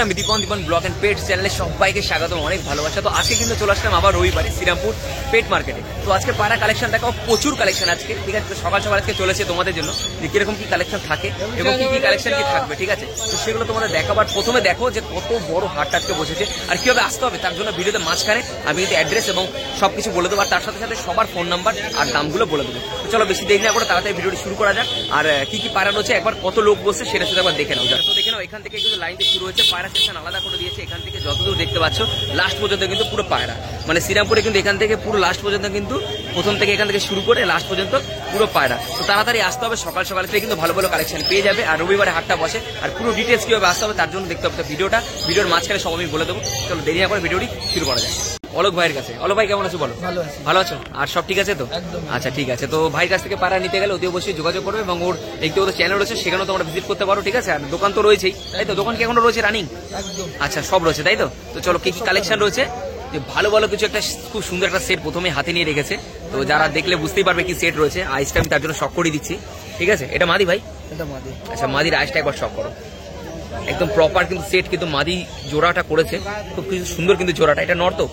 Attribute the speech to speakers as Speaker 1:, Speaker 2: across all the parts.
Speaker 1: আমি দীপন blog and পেট চ্যানেলে সবাইকে স্বাগতম, অনেক ভালোবাসা। তো আজকে কিন্তু চলে আসলাম আবার রবিবারে শ্রীরামপুর পেট মার্কেটে। তো আজকে পায়রা কালেকশন দেখাও, প্রচুর কালেকশন আজকে, ঠিক আছে। তো সকাল সকাল আজকে চলেছে তোমাদের জন্য যে কিরকম কি কালেকশন থাকে এবং কি কি কালেকশন কি থাকবে, ঠিক আছে। তো সেগুলো তোমাদের দেখাবার প্রথমে দেখো যে কত বড় হাটটা আজকে বসেছে আর কিভাবে আসতে হবে, তার জন্য ভিডিওতে মাঝখানে আমি কিন্তু অ্যাড্রেস এবং সবকিছু বলে দেবো, আর তার সাথে সাথে সবার ফোন নাম্বার আর দামগুলো বলে দেবো। তো চলো বেশি দেরি না করে তাড়াতাড়ি ভিডিওটি শুরু করা যাক। আর কি কি পায়রা রয়েছে একবার কত লোক বসছে সেটা শুধু একবার দেখে নাও। তো দেখে নাও, এখান থেকে কিন্তু লাইন দিয়ে শুরু হয়েছে, পায়রা সেকশন আলাদা করে দিয়েছে। এখান থেকে যতদূর দেখতে পাচ্ছ লাস্ট পর্যন্ত কিন্তু পুরো পায়রা, মানে শ্রীরামপুরে কিন্তু এখান থেকে পুরো লাস্ট পর্যন্ত কিন্তু প্রথম থেকে এখান থেকে শুরু করে লাস্ট পর্যন্ত পুরো পায়রা। তো তাড়াতাড়ি আসতে হবে, সকাল সকাল থেকে কিন্তু ভালো ভালো কালেকশন পেয়ে যাবে। আর রবিবারে হাটটা বসে, আর পুরো ডিটেলস কিভাবে আসতে হবে তার জন্য দেখতে হবে ভিডিওর মাঝখানে সব আমি বলে দেবো। চলো দেরি না করে ভিডিওটি শুরু করা যায়। অলোক ভাইয়ের কাছে। অলোক ভাই কেমন আছো বলো? ভালো আছো? আর সব ঠিক আছে তো? আচ্ছা ঠিক আছে। তো ভাইয়ের কাছ থেকে পায়রা নিতে গেলে অতি অবশ্যই যোগাযোগ করবে এবং ওর একটু ওদের চ্যানেল রয়েছে, সেখানেও তোমরা ভিজিট করতে পারো, ঠিক আছে। আর দোকান তো রয়েছেই, তাই তো? দোকান কি এখনো রয়েছে রানিং? আচ্ছা সব রয়েছে, তাই তো? তো চলো কি কি কালেকশন রয়েছে, যে ভালো ভালো কিছু একটা খুব সুন্দর একটা সেট প্রথমে হাতে নিয়ে রেখেছে। তো যারা দেখলে বুঝতেই পারবে কি সেট রয়েছে। আইসটা আমি তার জন্য শক করে দিচ্ছি, ঠিক আছে। এটা মাদি ভাই? এটা মাদি। আচ্ছা মাদির আইসটা একবার শক করো, একদম প্রপার কিন্তু সেট, কিন্তু মাদি জোড়াটা করেছে খুব কিছু সুন্দর, কিন্তু জোড়াটা এটা নর তো?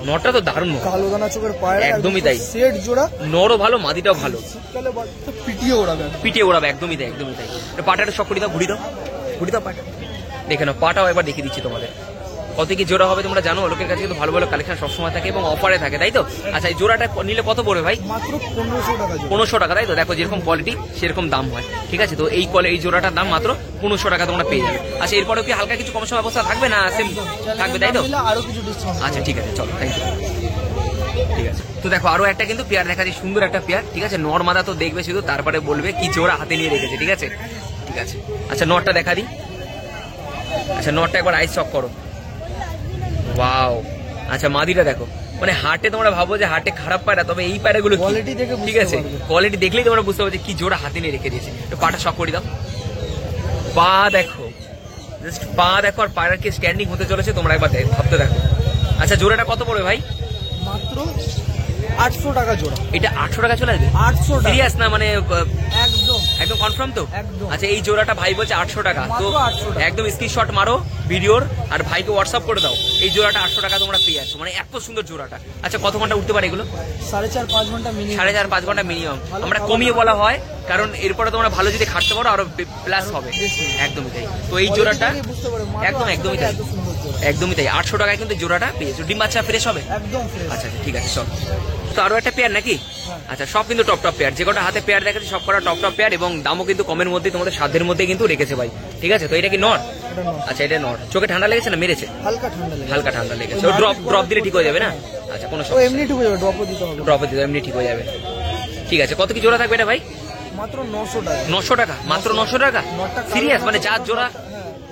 Speaker 1: নরটা তো দারুণ,
Speaker 2: কালো দানা চোখের পায়রা,
Speaker 1: একদমই তাই।
Speaker 2: সেট জোড়া,
Speaker 1: নরও ভালো মাদিটাও ভালো,
Speaker 2: পিটিয়ে ওড়াবে,
Speaker 1: একদমই তাই, একদমই তাই। পাটাটা শক করে দাও, ঘুরি দাও পাটা, দেখে নাও। পাটাও একবার দেখিয়ে দিচ্ছি তোমাদের কত কি জোড়া হবে তোমরা জানো। লোকের কাছে কিন্তু ভালো ভালো কালেকশন সবসময় থাকে এবং অফারে থাকে, তাই তো? আচ্ছা এই জোড়াটা নিলে কত পড়বে ভাই?
Speaker 2: মাত্র 1500 টাকা।
Speaker 1: 1500 টাকা, তাই তো? দেখো যেরকম কোয়ালিটি সেরকম দাম হয়, ঠিক আছে। তো এই জোড়াটার দাম মাত্র 1500 টাকা তোমরা পেয়ে যাবে। আচ্ছা এরপরেও কি হালকা কিছু কমিশন ব্যবস্থা থাকবে না সেম থাকবে, তাই তো?
Speaker 2: আরো কিছু ডিসকাউন্ট।
Speaker 1: আচ্ছা ঠিক আছে, চলো থ্যাংক ইউ, ঠিক আছে। তো দেখো আরো একটা কিন্তু পেয়ার দেখাচ্ছি, সুন্দর একটা পেয়ার, ঠিক আছে। নর মাদা তো দেখবে শুধু, তারপরে বলবে কি জোড়া হাতে নিয়ে রেখেছে, ঠিক আছে। ঠিক আছে, আচ্ছা নরটা দেখা দিই। আচ্ছা নরটা একবার আইস চক করো, ওয়াও। আচ্ছা মাদিটা দেখো, মানে হাটে তোমরা ভাবো যে হাটে খারাপ পায়রা, তবে এই পায়রাগুলো
Speaker 2: কোয়ালিটি দেখে,
Speaker 1: ঠিক আছে, কোয়ালিটি দেখলেই তোমরা বুঝতে পারবে কি জোড়া হাতে নিয়ে রেখে দিয়েছে। তো পাটা শক করে দাও, পা দেখো, জাস্ট পা দেখো, আর পায়রা কি স্ট্যান্ডিং হতে চলেছে তোমরা একবার ভাবতে দেখো। আচ্ছা জোড়াটা কত পড়বে ভাই?
Speaker 2: মাত্র 800 টাকা জোড়া।
Speaker 1: এটা 800 টাকা চলে আসবে?
Speaker 2: 800 টাকা
Speaker 1: সিরিয়াস না? মানে
Speaker 2: একদম
Speaker 1: কনফার্ম তো?
Speaker 2: একদম।
Speaker 1: আচ্ছা এই জোড়াটা ভাই বলছে 800 টাকা, তো
Speaker 2: 800 টাকা।
Speaker 1: একদম স্ক্রিনশট মারো ভিডিওর আর ভাইকে হোয়াটসঅ্যাপ করে দাও। এই জোড়াটা 800 টাকা তোমরা পেয়ে যাচ্ছ, মানে এত সুন্দর জোড়াটা। আচ্ছা কত ঘন্টা উঠতে পারে এগুলো?
Speaker 2: 4.5-5 ঘন্টা মিনিমাম।
Speaker 1: 4.5-5 ঘন্টা মিনিমাম। আমরা কমিয়ে বলা হয় কারণ এরপরে তোমরা ভালো যদি খাটতে পারো আরো প্লাস হবে, একদমই তাই। তো এই জোড়াটা একদমই তাই, একদমই তাই। 800 টাকায় কিন্তু জোড়াটা পেয়েছো। ডিম বাচ্চা ফ্রেশ হবে
Speaker 2: একদম ফ্রেশ।
Speaker 1: আচ্ছা ঠিক আছে চল। তো আরো একটা পেয়ার নাকি? আচ্ছা সব কিন্তু টপ পেয়ার, যে কটা হাতে পেয়ার দেখাচ্ছি সব কটা টপ পেয়ার এবং দামও কিন্তু কমের মধ্যে, তোমাদের সাধ্যের মধ্যে কিন্তু রেখেছে ভাই, ঠিক আছে। তো এটা কি নর? আচ্ছা এটা নর। চোখে ঠান্ডা লেগেছে না মেরেছে? হালকা ঠান্ডা লেগেছে। ড্রপ দিলে ঠিক হয়ে যাবে না? আচ্ছা কোনো সমস্যা,
Speaker 2: এমনি ঠিক হয়ে যাবে, ড্রপও দিতে হবে।
Speaker 1: ড্রপ দিতে এমনি ঠিক হয়ে যাবে, ঠিক আছে। কত কি জোড়া থাকবে এটা ভাই?
Speaker 2: মাত্র 900 টাকা।
Speaker 1: 900 টাকা? মাত্র 900 টাকা? সিরিয়াস? মানে যার জোড়া,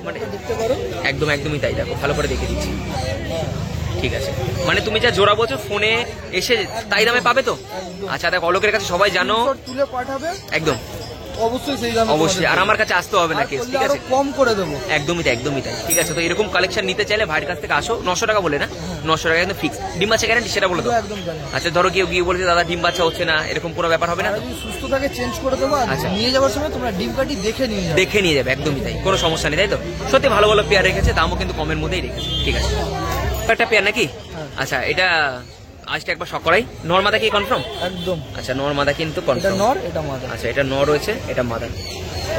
Speaker 1: মানে
Speaker 2: দেখতে পারো
Speaker 1: একদমই তাই। দেখো ভালো করে দেখে দিচ্ছি, ঠিক আছে। মানে তুমি যা জোড়া বলছো ফোনে এসে তাই দামে পাবে তো? আচ্ছা দেখো অলোকের কাছে সবাই জানো,
Speaker 2: তুলে পাঠাবে
Speaker 1: একদম
Speaker 2: অবশ্যই সেই দামে,
Speaker 1: অবশ্যই। আর আমার কাছে আসতে হবে না কেস, ঠিক আছে?
Speaker 2: কম করে দেবো,
Speaker 1: একদমই তাই, ঠিক আছে। তো এরকম কালেকশন নিতে চাইলে ভাইয়ের কাছ থেকে আসো। 900 টাকা বলে না? 900 টাকা কিন্তু ফিক্স। ডিম বাচ্চা গ্যারান্টি সেটা বলে দাও। আচ্ছা ধরো কেউ গিয়ে বলেছে দাদা ডিম বাচ্চা হচ্ছে না, এরকম কোনো ব্যাপার হবে না তো?
Speaker 2: সুস্থ থাকে চেঞ্জ করে দেবো।
Speaker 1: আচ্ছা
Speaker 2: নিয়ে যাওয়ার সময় তোমরা ডিম কাটি দেখে নিয়ে যাবে,
Speaker 1: একদমই তাই, কোনো সমস্যা নেই, তাই তো? সত্যি ভালো ভালো পেয়ার রেখেছে, দামও কিন্তু কমের মধ্যেই রেখেছে, ঠিক আছে। একটা পেয়ার নাকি? আচ্ছা এটা আজকে একবার শক করাই। নর মাদা কি কনফার্ম?
Speaker 2: একদম।
Speaker 1: আচ্ছা নর মাদা কিন্তু কনফার্ম।
Speaker 2: নর, এটা মাদা।
Speaker 1: আচ্ছা এটা নর রয়েছে, এটা মাদা।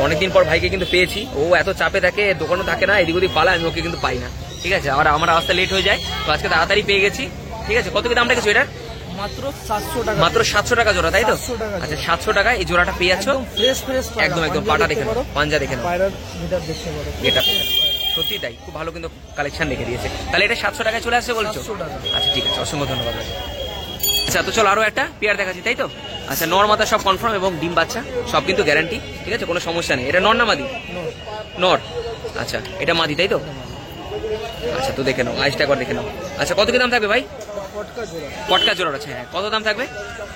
Speaker 1: অনেকদিন পর ভাইকে কিন্তু পেয়েছি, ও এত চাপে থাকে, দোকানও থাকে না, এদিক ওদিক পালা, আমি ওকে কিন্তু পাই না, ঠিক আছে। আর আমার রাস্তা লেট হয়ে যায়, তো আজকে তাড়াতাড়ি পেয়ে গেছি, ঠিক আছে। কত কি দাম রেখেছো এটার?
Speaker 2: মাত্র 700 টাকা।
Speaker 1: মাত্র 700 টাকা জোড়া, তাই তো? আচ্ছা 700 টাকা এই জোড়াটা পেয়ে যাচ্ছ, একদম। পাটা দেখে নাও, পাঞ্জা দেখে নাও, এটা সত্যি তাই, খুব ভালো কিন্তু কালেকশন রেখে দিয়েছে। তাহলে এটা 700 টাকায় চলে আসছে বলছো? আচ্ছা ঠিক আছে, অসংখ্য ধন্যবাদ। আচ্ছা তো চলো আরো একটা পেয়ার দেখাচ্ছি, তাই তো? আচ্ছা নর মাদা সব কনফার্ম এবং ডিম বাচ্চা সব কিন্তু গ্যারান্টি, ঠিক আছে, কোনো সমস্যা নেই। এটা নর না মাদি? নর। আচ্ছা এটা মাদি, তাই তো? আচ্ছা তো দেখে নাও, আইসটা একবার দেখে নাও। আচ্ছা কত কি দাম থাকবে ভাই? পটকা জোড়া আছে, হ্যাঁ। কত দাম থাকবে?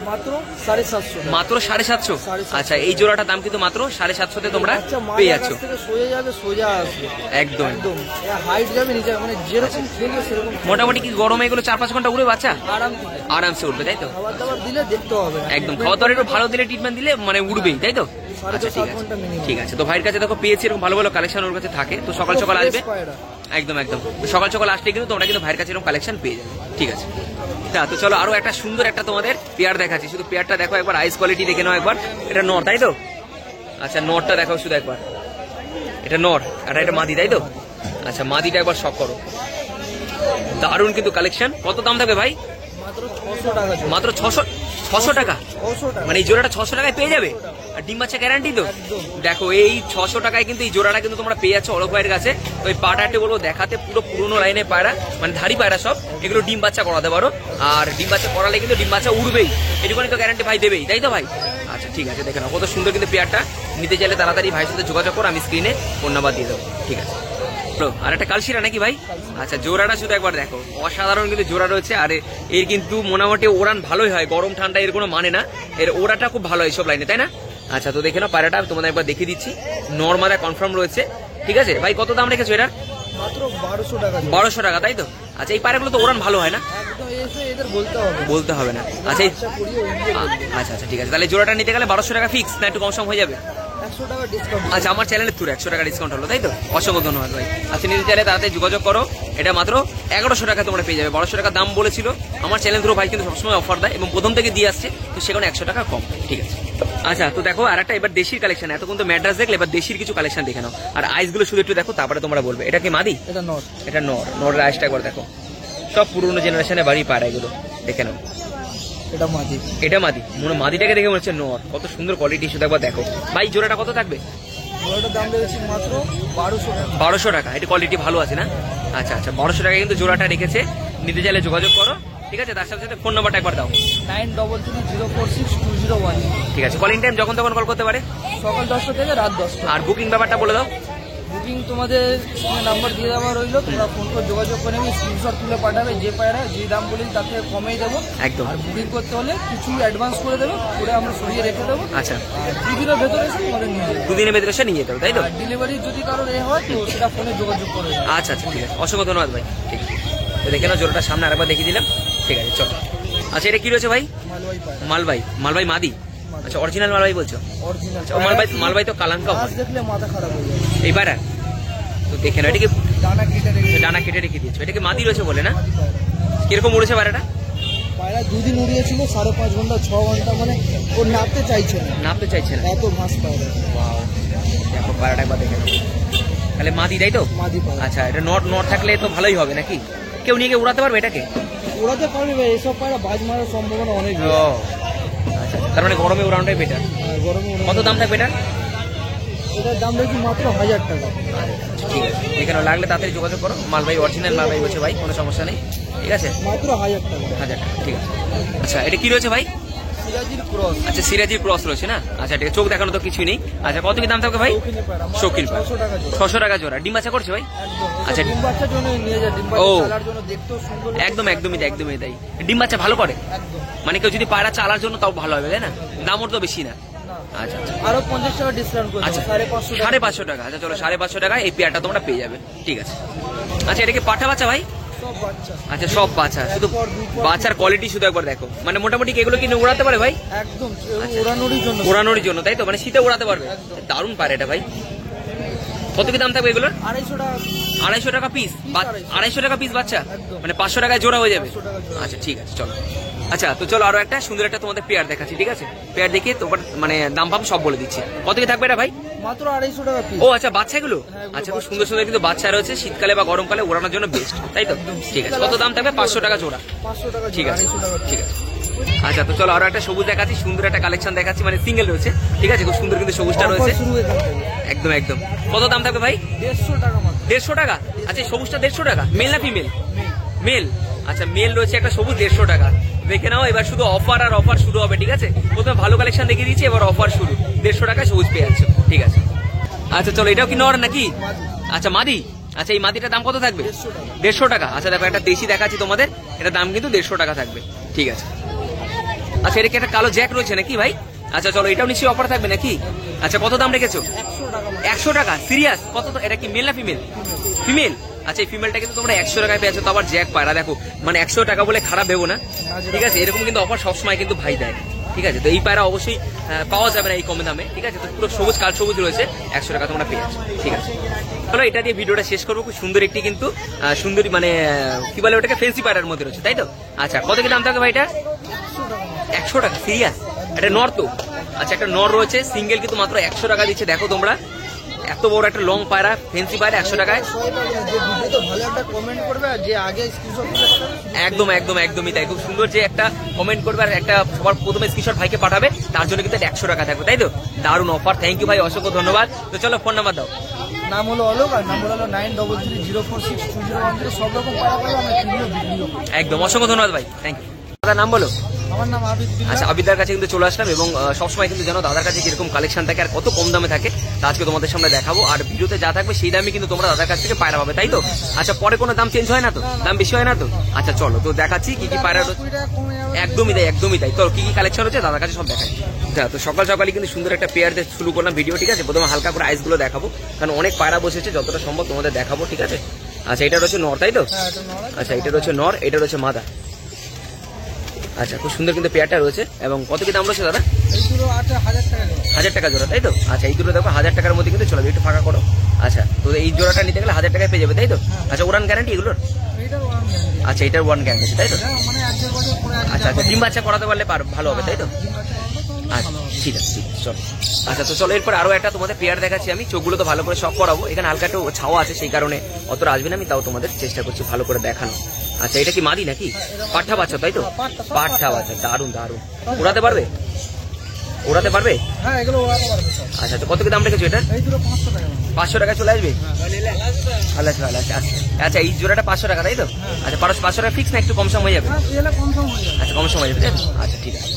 Speaker 2: মাত্র 750।
Speaker 1: মাত্র 750? আচ্ছা এই জোড়াটার দাম কিন্তু মাত্র 750 তোমরা পেয়ে যাচ্ছ, একদম। মোটামুটি কি গরমে এগুলো 4-5 ঘন্টা উড়ে বাচ্চা আরামসে উঠবে, তাই তো? একদম। খাওয়া দাওয়ার একটু ভালো দিলে, ট্রিটমেন্ট দিলে মানে উড়বেই, তাই তো? আচ্ছা ঠিক আছে। তো ভাইয়ের কাছে দেখো পেয়েছি এরকম ভালো ভালো কালেকশন ওর কাছে থাকে, তো সকাল সকাল আসবে। একদম একদম সকাল সকাল আসলে কিন্তু তোমরা কিন্তু ভাইয়ের কাছে এরকম কালেকশন পেয়ে যাবে। ঠিক আছে, তো চলো আরো একটা সুন্দর একটা তোমাদের পেয়ার দেখাচ্ছি। শুধু পেয়ারটা দেখো একবার, আইস কোয়ালিটি দেখে নাও একবার। এটা নর তাই তো? আচ্ছা নরটা দেখো শুধু একবার, এটা নর আর এটা মাদি তাই তো? আচ্ছা মাদিটা একবার শক করো, দারুণ কিন্তু কালেকশন। কত দাম থাকবে ভাই?
Speaker 2: মাত্র 600 টাকা।
Speaker 1: মাত্র 600 টাকা?
Speaker 2: 600 টাকা।
Speaker 1: মানে এই জোড়াটা 600 টাকায় পেয়ে যাবে? আর ডিম বাচ্চা গ্যারান্টি তো? দেখো এই 600 টাকায় কিন্তু এই জোড়াটা কিন্তু তোমরা পেয়ে যাচ্ছ অলোক ভাইয়ের কাছে। ওই পাটাটি বলবো দেখাতে পুরো পুরোনো লাইনে পায়রা, মানে ধাড়ি পায়রা সব, এগুলো ডিম বাচ্চা করাতে পারো। আর ডিম বাচ্চা করালে কিন্তু ডিম বাচ্চা উড়বেই, এটুকুনি তো গ্যারান্টি ভাই দেবেই তাই তো ভাই? আচ্ছা ঠিক আছে, দেখে নাও কত সুন্দর কিন্তু পেয়ারটা। নিতে চাইলে তাড়াতাড়ি ভাইয়ের সাথে যোগাযোগ করো, আমি স্ক্রিনে ফোন নাম্বার দিয়ে দেবো। ঠিক আছে, আর একটা কালশিরা নাকি ভাই? আচ্ছা জোড়াটা শুধু একবার দেখো, অসাধারণ কিন্তু জোড়া রয়েছে। আর এর কিন্তু মোটামুটি ওড়ান ভালোই হয়, গরম ঠান্ডা এর কোনো মানে না, এর ওড়াটা খুব ভালো হয় সব লাইনে তাই না? আচ্ছা তো দেখে নাও পায়রাটা তোমাদের একবার দেখিয়ে দিচ্ছি, নর্মাদা কনফার্ম রয়েছে। ঠিক আছে ভাই, কত দাম রেখেছো এটার?
Speaker 2: মাত্র 1200 টাকা।
Speaker 1: 1200 টাকা তাই তো? আচ্ছা এই পায়রাগুলো তো ওড়ান ভালো হয় না?
Speaker 2: একদম এসে এদের বলতে হবে।
Speaker 1: বলতে হবে না। আচ্ছা আচ্ছা আচ্ছা ঠিক আছে, তাহলে জোড়াটা নিতে গেলে 1200 টাকা ফিক্স না একটু কম সম হয়ে যাবে?
Speaker 2: 100 টাকা ডিসকাউন্ট।
Speaker 1: আচ্ছা আমার চ্যানেলের থ্রু 100 টাকা ডিসকাউন্ট হলো তাই তো? অসংখ্য ধন্যবাদ ভাই। আচ্ছা নিতে চাইলে তাড়াতাড়ি যোগাযোগ করো, এটা মাত্র 1100 টাকা তোমরা পেয়ে যাবে। 1200 টাকা দাম বলেছিল, আমার চ্যানেল থ্রু ভাই কিন্তু সবসময় অফার দেয় এবং প্রথম থেকে দিয়ে আসছে, তো সেখানে 100 টাকা কম। ঠিক আছে, আচ্ছা তো দেখো আর একটা এবার দেশির কালেকশন। এতক্ষণ তো ম্যাড্রাস দেখলে, এবার দেশির কিছু কালেকশন দেখে নাও। আর আইসগুলো শুধু একটু দেখো, তারপরে তোমরা বলবে এটা কি মাদি?
Speaker 2: এটা নর।
Speaker 1: এটা নর, নরের আইসটা একবার দেখো, সব পুরোনো জেনারেশনে বাড়ি পায়রা এগুলো, দেখে নাও।
Speaker 2: এটা মাদি।
Speaker 1: এটা মাদি, মনে মাদিটাকে দেখে মনে হচ্ছে নর, কত সুন্দর কোয়ালিটি শুধু একবার দেখো। ভাই জোড়াটা কত থাকবে?
Speaker 2: ওটার দাম রেখেছি মাত্র 1200 টাকা।
Speaker 1: 1200 টাকা, এটা কোয়ালিটি ভালো আছে না? আচ্ছা আচ্ছা 1200 টাকা কিন্তু জোড়াটা রেখেছে, নিতে চাইলে যোগাযোগ করো। ঠিক আছে, তার সাথে সাথে ফোন নাম্বারটা একবার দাও।
Speaker 2: 9330462001।
Speaker 1: ঠিক আছে, কলিং টাইম যখন তখন কল করতে পারে,
Speaker 2: সকাল 10টা থেকে রাত 10টা।
Speaker 1: আর বুকিং ব্যাপারটা বলে দাও।
Speaker 2: বুকিং তোমাদের নাম্বার দিয়ে দেওয়া রইলো, তোমরা ফোন করে যোগাযোগ করে নেবে, স্ক্রিনশট তুলে পাঠাবে, যে পায়রা যে দাম বলি তার থেকে কমেই দেবো
Speaker 1: একদম।
Speaker 2: আর বুকিং করতে হলে কিছু অ্যাডভান্স করে দেবে, করে আমরা সরিয়ে রেখে দেবো।
Speaker 1: আচ্ছা
Speaker 2: আর 2 দিনের ভেতরে এসে তোমাদের নিয়ে যাবে।
Speaker 1: 2 দিনের ভেতরে এসে নিয়ে যেতে হবে তাই তো?
Speaker 2: ডেলিভারি যদি কারোর হয় তো সেটা ফোনে যোগাযোগ করে দেবে।
Speaker 1: আচ্ছা আচ্ছা ঠিক আছে, অসংখ্য ধন্যবাদ ভাই। ঠিক আছে, তো দেখে নাও জোড়াটা সামনে আরেকবার দেখিয়ে দিলাম। ঠিক আছে চলো। আচ্ছা এটা কি রয়েছে ভাই?
Speaker 2: মালবাই পায়রা।
Speaker 1: মালবাই, মালবাই মাদি? আচ্ছা অরিজিনাল মালবাই বলছো?
Speaker 2: অরিজিনাল।
Speaker 1: আচ্ছা, ও মালবাই, মালবাই তো কালাঙ্কা
Speaker 2: আজ দেখলে মাথা খারাপ হয়ে যাবে।
Speaker 1: এই পায়রা তো দেখে নাও, এটা কি
Speaker 2: ডানা কেটে রেখে
Speaker 1: ডানা কেটে রেখে দিয়েছো? এটা কি মাদি রয়েছে বলে না?
Speaker 2: মাদি পায়রা।
Speaker 1: কিরকম উড়েছে পায়রাটা?
Speaker 2: পায়রা 2 দিন উড়িয়েছিল, 5.5 ঘন্টা 6 ঘন্টা, মানে ও নাপতে চাইছে না,
Speaker 1: নামতে চাইছে না।
Speaker 2: এত ঘাস পায়রা।
Speaker 1: দেখো পায়রাটা একবার দেখে নাও, তাহলে মাদি তাই তো?
Speaker 2: মাদি পায়রা।
Speaker 1: আচ্ছা এটা নট নট থাকলে তো ভালোই হবে নাকি? কেউ নিয়ে গিয়ে উড়াতে পারবে এটাকে?
Speaker 2: ওড়াতে পারবে, এসব পায়রা বাজ মারার সম্ভাবনা অনেক বেশি।
Speaker 1: ও আচ্ছা, তার মানে গরমে উড়ানোটাই বেটার।
Speaker 2: আর গরমে
Speaker 1: কত দাম থাকবে এটা?
Speaker 2: এটার দাম দেখি মাত্র 1000 টাকা।
Speaker 1: ঠিক আছে, এখানে লাগলে তাড়াতাড়ি যোগাযোগ করো। মালবাই অরিজিনাল মালবাই বলছে ভাই, কোনো সমস্যা নেই। ঠিক আছে,
Speaker 2: মাত্র 1000 টাকা।
Speaker 1: 1000 টাকা। ঠিক আছে, আচ্ছা এটা কি রয়েছে ভাই?
Speaker 2: সিরাজির ক্রস।
Speaker 1: আচ্ছা সিরাজির ক্রস রয়েছে না? আচ্ছা ঠিক আছে, চোখ দেখানো তো কিছুই নেই। আচ্ছা কত কি দাম থাকবে ভাই? শৌখিন পায়রা,
Speaker 2: 600 টাকা জোড়া।
Speaker 1: 600 টাকা জোড়া। ডিম বাচ্চা করছে ভাই?
Speaker 2: একদম।
Speaker 1: আচ্ছা।
Speaker 2: আচ্ছা ডিম বাচ্চার জন্য নিয়ে যায়, ডিম
Speaker 1: ও।
Speaker 2: বাচ্চা চালার জন্য দেখতেও সুন্দর।
Speaker 1: একদম একদমই তাই, একদমই তাই। ডিম বাচ্চা ভালো করে,
Speaker 2: একদম।
Speaker 1: মানে কেউ যদি পায়রা চালার জন্য তাও ভালো হবে তাই না? দামও তো বেশি না।
Speaker 2: না।
Speaker 1: আচ্ছা আচ্ছা
Speaker 2: আরো 50 টাকা ডিসকাউন্ট করে
Speaker 1: আচ্ছা,
Speaker 2: দেবো, 550 টাকা।
Speaker 1: 550 টাকা। আচ্ছা চলো 550 টাকা এই পেয়ারটা তোমরা পেয়ে যাবে। ঠিক আছে, আচ্ছা এটা কি পাঠা বাচ্চা ভাই?
Speaker 2: সব বাচ্চা।
Speaker 1: আচ্ছা সব বাচ্চা, শুধু বাচ্চার কোয়ালিটি শুধু একবার দেখো, মানে মোটামুটি এগুলো কি উড়াতে পারে ভাই?
Speaker 2: একদম
Speaker 1: আচ্ছা।
Speaker 2: ওড়ানোর জন্য।
Speaker 1: উড়ানোর জন্য তাই তো? মানে শীতে উড়াতে পারবে?
Speaker 2: একদম।
Speaker 1: দারুণ পারে এটা ভাই। কত কি দাম থাকবে এগুলোর?
Speaker 2: 250 টাকা।
Speaker 1: 250 টাকা পিস? 250 টাকা পিস বাচ্চা,
Speaker 2: একদম।
Speaker 1: মানে 500 টাকায় জোড়া হয়ে যাবে?
Speaker 2: 500 টাকা জোড়া।
Speaker 1: আচ্ছা ঠিক আছে চলো। আচ্ছা তো চলো আরো একটা সুন্দর একটা তোমাদের পেয়ার দেখাচ্ছি। ঠিক আছে, পেয়ার দেখিয়ে তোমার মানে দাম ফাম সব বলে দিচ্ছি। কত কি থাকবে এটা ভাই?
Speaker 2: মাত্র 250 টাকা পিস।
Speaker 1: ও আচ্ছা বাচ্চাগুলো?
Speaker 2: হ্যাঁ, এগুলো
Speaker 1: আচ্ছা খুব
Speaker 2: বাচ্চা।
Speaker 1: সুন্দর সুন্দর কিন্তু বাচ্চা রয়েছে, শীতকালে বা গরমকালে ওড়ানোর জন্য বেস্ট তাই তো? ঠিক আছে, কত দাম থাকবে? 500 টাকা জোড়া।
Speaker 2: 500 টাকা
Speaker 1: ঠিক
Speaker 2: জোড়া,
Speaker 1: আছে
Speaker 2: 250 টাকা।
Speaker 1: ঠিক আছে। আচ্ছা তো চলো আরো একটা সবুজ দেখাচ্ছি, সুন্দর একটা কালেকশন দেখাচ্ছি, মানে সিঙ্গেল রয়েছে। ঠিক আছে, খুব সুন্দর কিন্তু সবুজটা
Speaker 2: অফার
Speaker 1: রয়েছে।
Speaker 2: শুরু এখান থেকে।
Speaker 1: একদম একদম। কত দাম থাকবে ভাই?
Speaker 2: 150 টাকা মাত্র।
Speaker 1: 150 টাকা? আচ্ছা এই সবুজটা 150 টাকা, মেল না ফিমেল? মেল। আচ্ছা মেল রয়েছে একটা সবুজ 150 টাকা। দেখে নাও, এবার শুধু অফার আর অফার শুরু হবে। ঠিক আছে, প্রথমে ভালো কালেকশন দেখিয়ে দিচ্ছি, এবার অফার শুরু। 150 টাকায় সবুজ পেয়ে যাচ্ছে। ঠিক আছে, আচ্ছা চলো এটাও কি নর নাকি? আচ্ছা মাদি। আচ্ছা এই মাদিটার দাম কত থাকবে? 150 টাকা। আচ্ছা দেখো একটা দেশি দেখাচ্ছি তোমাদের, এটার দাম কিন্তু 150 টাকা থাকবে। ঠিক আছে, আচ্ছা এটা কি একটা কালো জ্যাক রয়েছে নাকি ভাই? আচ্ছা চলো এটাও নিশ্চয়ই অফার থাকবে নাকি? আচ্ছা কত দাম রেখেছো?
Speaker 2: 100 টাকা মাত্র।
Speaker 1: 100 টাকা? সিরিয়াস? কত? এটা কি মেল না ফিমেল? ফিমেল। আচ্ছা এই ফিমেলটা কিন্তু তোমরা 100 টাকায় পেয়েছো, তো আবার জ্যাক পায়রা। দেখো মানে 100 টাকা বলে খারাপ ভেবো না। ঠিক আছে, এরকম কিন্তু অফার সবসময় কিন্তু ভাই দেয়। ঠিক আছে, তো এই পায়রা অবশ্যই পাওয়া যাবে না এই কম দামে। ঠিক আছে, তো পুরো সবুজ কাল সবুজ রয়েছে, 100 টাকা তোমরা পেয়ে যাচ্ছ। ঠিক আছে। চলো এটা দিয়ে ভিডিওটা শেষ করবো। খুব সুন্দর একটি কিন্তু সুন্দরী মানে কি বলে ওটাকে ফেন্সি পায়রার মধ্যে রয়েছে, তাই তো? আচ্ছা কত কি দাম থাকবে ভাই এটা? 100 টাকা? সিরিয়াস? এটা নর তো? আচ্ছা একটা নর রয়েছে সিঙ্গেল কিন্তু মাত্র 100 টাকা দিচ্ছে। দেখো তোমরা এত বড় একটা লং পায়রা, ফেন্সি পায়রা 100 টাকায়। একদম একদম একদমই তাই। খুব সুন্দর যে একটা কমেন্ট করবে আর একটা সবার প্রথমে স্ক্রিনশট ভাইকে পাঠাবে, তার জন্য কিন্তু 100 টাকা থাকবে, তাই তো? দারুণ অফার, থ্যাংক ইউ ভাই, অসংখ্য ধন্যবাদ। তো চলো ফোন নাম্বার দাও।
Speaker 2: নাম হলো অলোক আর নাম্বার হলো 9330462010। সব রকম পাওয়া পাবে, আমরা কিনলেও বিক্রিও করি।
Speaker 1: একদম অসংখ্য ধন্যবাদ ভাই, থ্যাংক ইউ। দাদা নাম বলো।
Speaker 2: আমার নাম আবিদ।
Speaker 1: আচ্ছা আবিদার কাছে কিন্তু চলে আসলাম এবং সবসময় কিন্তু জানো দাদার কাছে কিরকম কালেকশন থাকে আর কত কম দামে থাকে, তা আজকে তোমাদের সামনে দেখাবো। আর ভিডিওতে যা থাকবে সেই দামে কিন্তু তোমরা দাদার কাছ থেকে পায়রা পাবে, তাই তো? আচ্ছা পরে কোনো দাম চেঞ্জ হয় না তো? দাম বেশি হয় না তো? আচ্ছা চলো তো দেখাচ্ছি কি কি পায়রা। একদমই তাই, একদমই তাই। তো কি কি কালেকশন হচ্ছে দাদার কাছে সব দেখাই। তো সকাল সকালে কিন্তু সুন্দর একটা পেয়ার দিয়ে শুরু করলাম ভিডিও, ঠিক আছে? প্রথমে হালকা করে আইসগুলো দেখাবো, কারণ অনেক পায়রা বসেছে, যতটা সম্ভব তোমাদের দেখাবো, ঠিক আছে? আচ্ছা এটা রয়েছে নর, তাই তো? আচ্ছা এটা রয়েছে নর, এটা রয়েছে মাদা। আচ্ছা খুব সুন্দর কিন্তু পেয়ারটা রয়েছে। এবং কত কি দাম রয়েছে দাদা? 1000 টাকা জোড়া, তাই তো? আচ্ছা এই দুটো দেখো 1000 টাকার মধ্যে কিন্তু চলে যাবে, একটু ফাঁকা করো। আচ্ছা তো এই জোড়াটা নিতে গেলে 1000 টাকায় পেয়ে যাবে, তাই তো? আচ্ছা উড়ান গ্যারান্টি এগুলোর? আচ্ছা এটার ওয়ান গ্যারান্টি, তাই তো? আচ্ছা আচ্ছা ডিম বাচ্চা করাতে পারলে ভালো হবে, তাই তো? আচ্ছা ঠিক আছে, ঠিক আছে চলো। আচ্ছা তো চলো এরপর আরো একটা তোমাদের পেয়ার দেখাচ্ছি আমি। চোখগুলো তো ভালো করে সব করাবো, এখানে হালকা একটু ছাওয়া আছে সেই কারণে অতটা আসবে না, আমি তাও তোমাদের চেষ্টা করছি ভালো করে দেখানো। আচ্ছা এটা কি মাদি নাকি পাঠা বাচ্চা, তাই তো? পাঠা বাচ্চা, দারুন দারুন। উড়াতে পারবে? উড়াতে পারবে?
Speaker 2: হ্যাঁ এগুলো ওড়াতে পারবে।
Speaker 1: আচ্ছা তো কত কি দাম রেখেছো এটা?
Speaker 2: এই দুটো 500 টাকা।
Speaker 1: 500 টাকা চলে আসবে? আচ্ছা আচ্ছা আচ্ছা এই জোড়াটা 500 টাকা, তাই তো? আচ্ছা 500 টাকা ফিক্স না একটু কম সম হয়ে যাবে? আচ্ছা কম সম হয়ে যাবে, তাই তো? আচ্ছা ঠিক আছে।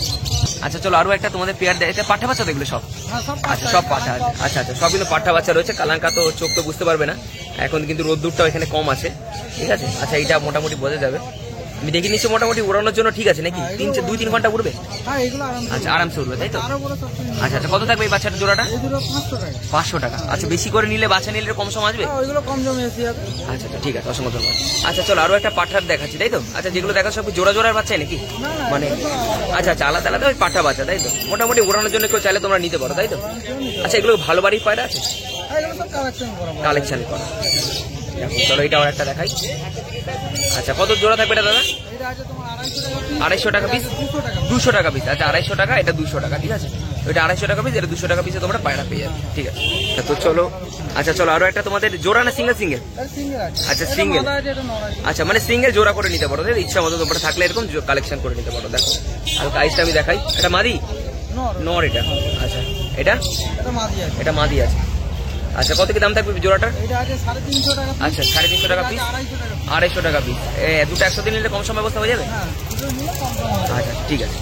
Speaker 1: আচ্ছা চলো আরো একটা তোমাদের পেয়ার দেয়, এটা পাঠা বাচ্চা দেখলে সব? আচ্ছা সব পাঠা আছে। আচ্ছা আচ্ছা সব কিন্তু পাঠা বাচ্চা রয়েছে। কালাঙ্কা তো চোখ তো বুঝতে পারবে না, এখন কিন্তু রোদ্দুরটাও এখানে কম আছে, ঠিক আছে? আচ্ছা এইটা মোটামুটি বোঝা যাবে। আমি দেখে নিচ্ছি মোটামুটি উড়ানোর জন্য ঠিক আছে নাকি? 2-3 ঘন্টা উড়বে? আচ্ছা আরামসে উড়বে, তাই তো? আচ্ছা আচ্ছা কত থাকবে এই বাচ্চাটা জোড়াটা? 500 টাকা। আচ্ছা বেশি করে নিলে বাচ্চা নিলে কম সম আসবে? আচ্ছা আচ্ছা ঠিক আছে, অসংখ্য ধন্যবাদ। আচ্ছা চলো আরো একটা পাঠার দেখাচ্ছি, তাই তো? আচ্ছা যেগুলো দেখা সব জোড়া জোড়ার বাচ্চাই নাকি মানে? আচ্ছা আচ্ছা আলাদা আলাদা ওই পাঠা বাচ্চা, তাই তো? মোটামুটি উড়ানোর জন্য কেউ চাইলে তোমরা নিতে পারো, তাই তো? আচ্ছা এগুলো ভালো বাড়ির পায়রা আছে, কালেকশন করা। চলো এটা আর একটা দেখাই। আচ্ছা কত জোড়া থাকবে এটা দাদা? 250 টাকা পিস? 200 টাকা পিস। আচ্ছা 250 টাকা, এটা 200 টাকা, ঠিক আছে? ওইটা 250 টাকা পিস, এটা 200 টাকা পিসে তোমরা পায়রা পেয়ে যাবে, ঠিক আছে? তো চলো আচ্ছা চলো আরো একটা তোমাদের জোড়া না সিঙ্গেল? সিঙ্গেল। আচ্ছা সিঙ্গেল। আচ্ছা মানে সিঙ্গেল জোড়া করে নিতে পারো, ইচ্ছা মতো তোমরা থাকলে এরকম কালেকশন করে নিতে পারো। দেখো হালকা আইসটা আমি দেখাই। এটা মাদি নর এটা? আচ্ছা এটা এটা মাদি আছে। আচ্ছা কত কি দাম থাকবে জোড়াটার? আচ্ছা 350 টাকা পিস, 250 টাকা পিস। দুটো 100 নিলে কম সময় ব্যবস্থা হয়ে যাবে? আচ্ছা ঠিক আছে।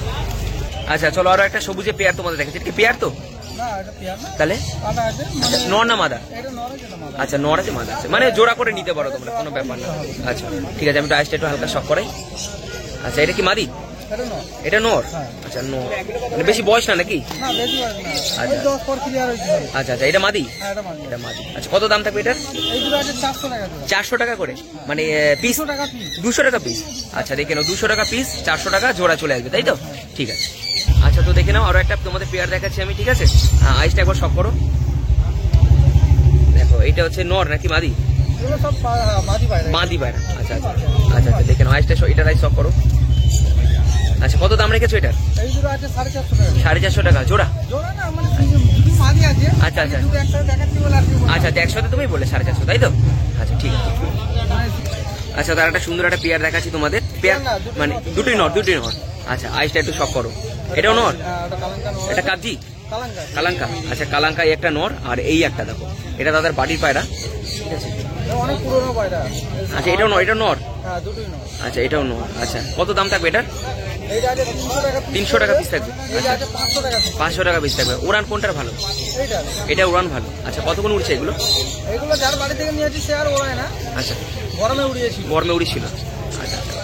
Speaker 1: আচ্ছা চলো আরো একটা সবুজে পেয়ার তোমাদের দেখাচ্ছি। এটা কি পেয়ার তো? তাহলে নর না মাদা? আচ্ছা নর আছে মাদা আছে, মানে জোড়া করে নিতে পারো তোমরা, কোনো ব্যাপার না। আচ্ছা ঠিক আছে, আমি তো আইসটা একটু হালকা শক করাই। আচ্ছা এটা কি মাদি? এটা নর? আচ্ছা নর মানে বেশি বয়স না নাকি? আচ্ছা আচ্ছা আচ্ছা এটা মাদি? এটা মাদি। আচ্ছা কত দাম থাকবে এটার? 400 টাকা করে মানে পিস? 200 টাকা পিস। আচ্ছা দেখে নাও 200 টাকা পিস, 400 টাকা জোড়া চলে আসবে, তাই তো? ঠিক আছে। আচ্ছা তো দেখে নাও আরো একটা তোমাদের পেয়ার দেখাচ্ছি আমি, ঠিক আছে? আইসটা একবার শক করো। দেখো এইটা হচ্ছে নর নাকি মাদি? মাদি পায়রা। আচ্ছা আচ্ছা আচ্ছা আচ্ছা দেখে নাও আইসটা, এটার আইস শক করো। আচ্ছা কত দাম রেখেছো এটার? 450 টাকা জোড়া? আচ্ছা আচ্ছা আচ্ছা আচ্ছা একসাথে তুমি বলে 450, তাই তো? আচ্ছা ঠিক আছে। আচ্ছা তার একটা সুন্দর একটা পেয়ার দেখাচ্ছি তোমাদের। পেয়ার মানে দুটোই নর? দুটোই নর। আচ্ছা আইসটা একটু শক করো। এটাও নর? এটা কাবজি কালাঙ্কা? আচ্ছা কালাঙ্কা একটা নর আর এই একটা দেখো, এটা তাদের বাড়ির পায়রা, ঠিক আছে? আচ্ছা এটাও নর? এটা নর? আচ্ছা এটাও নর। আচ্ছা কত দাম থাকবে এটার? 300 টাকা পিস থাকবে। আচ্ছা 500 টাকা পিস থাকবে। উড়ান কোনটার ভালো? এটা উড়ান ভালো। আচ্ছা কতক্ষণ উড়ছে এগুলো? যার বাড়ি থেকে নিয়েছি সে আর ওড়ায় না। আচ্ছা গরমে উড়িয়েছিল। আচ্ছা আচ্ছা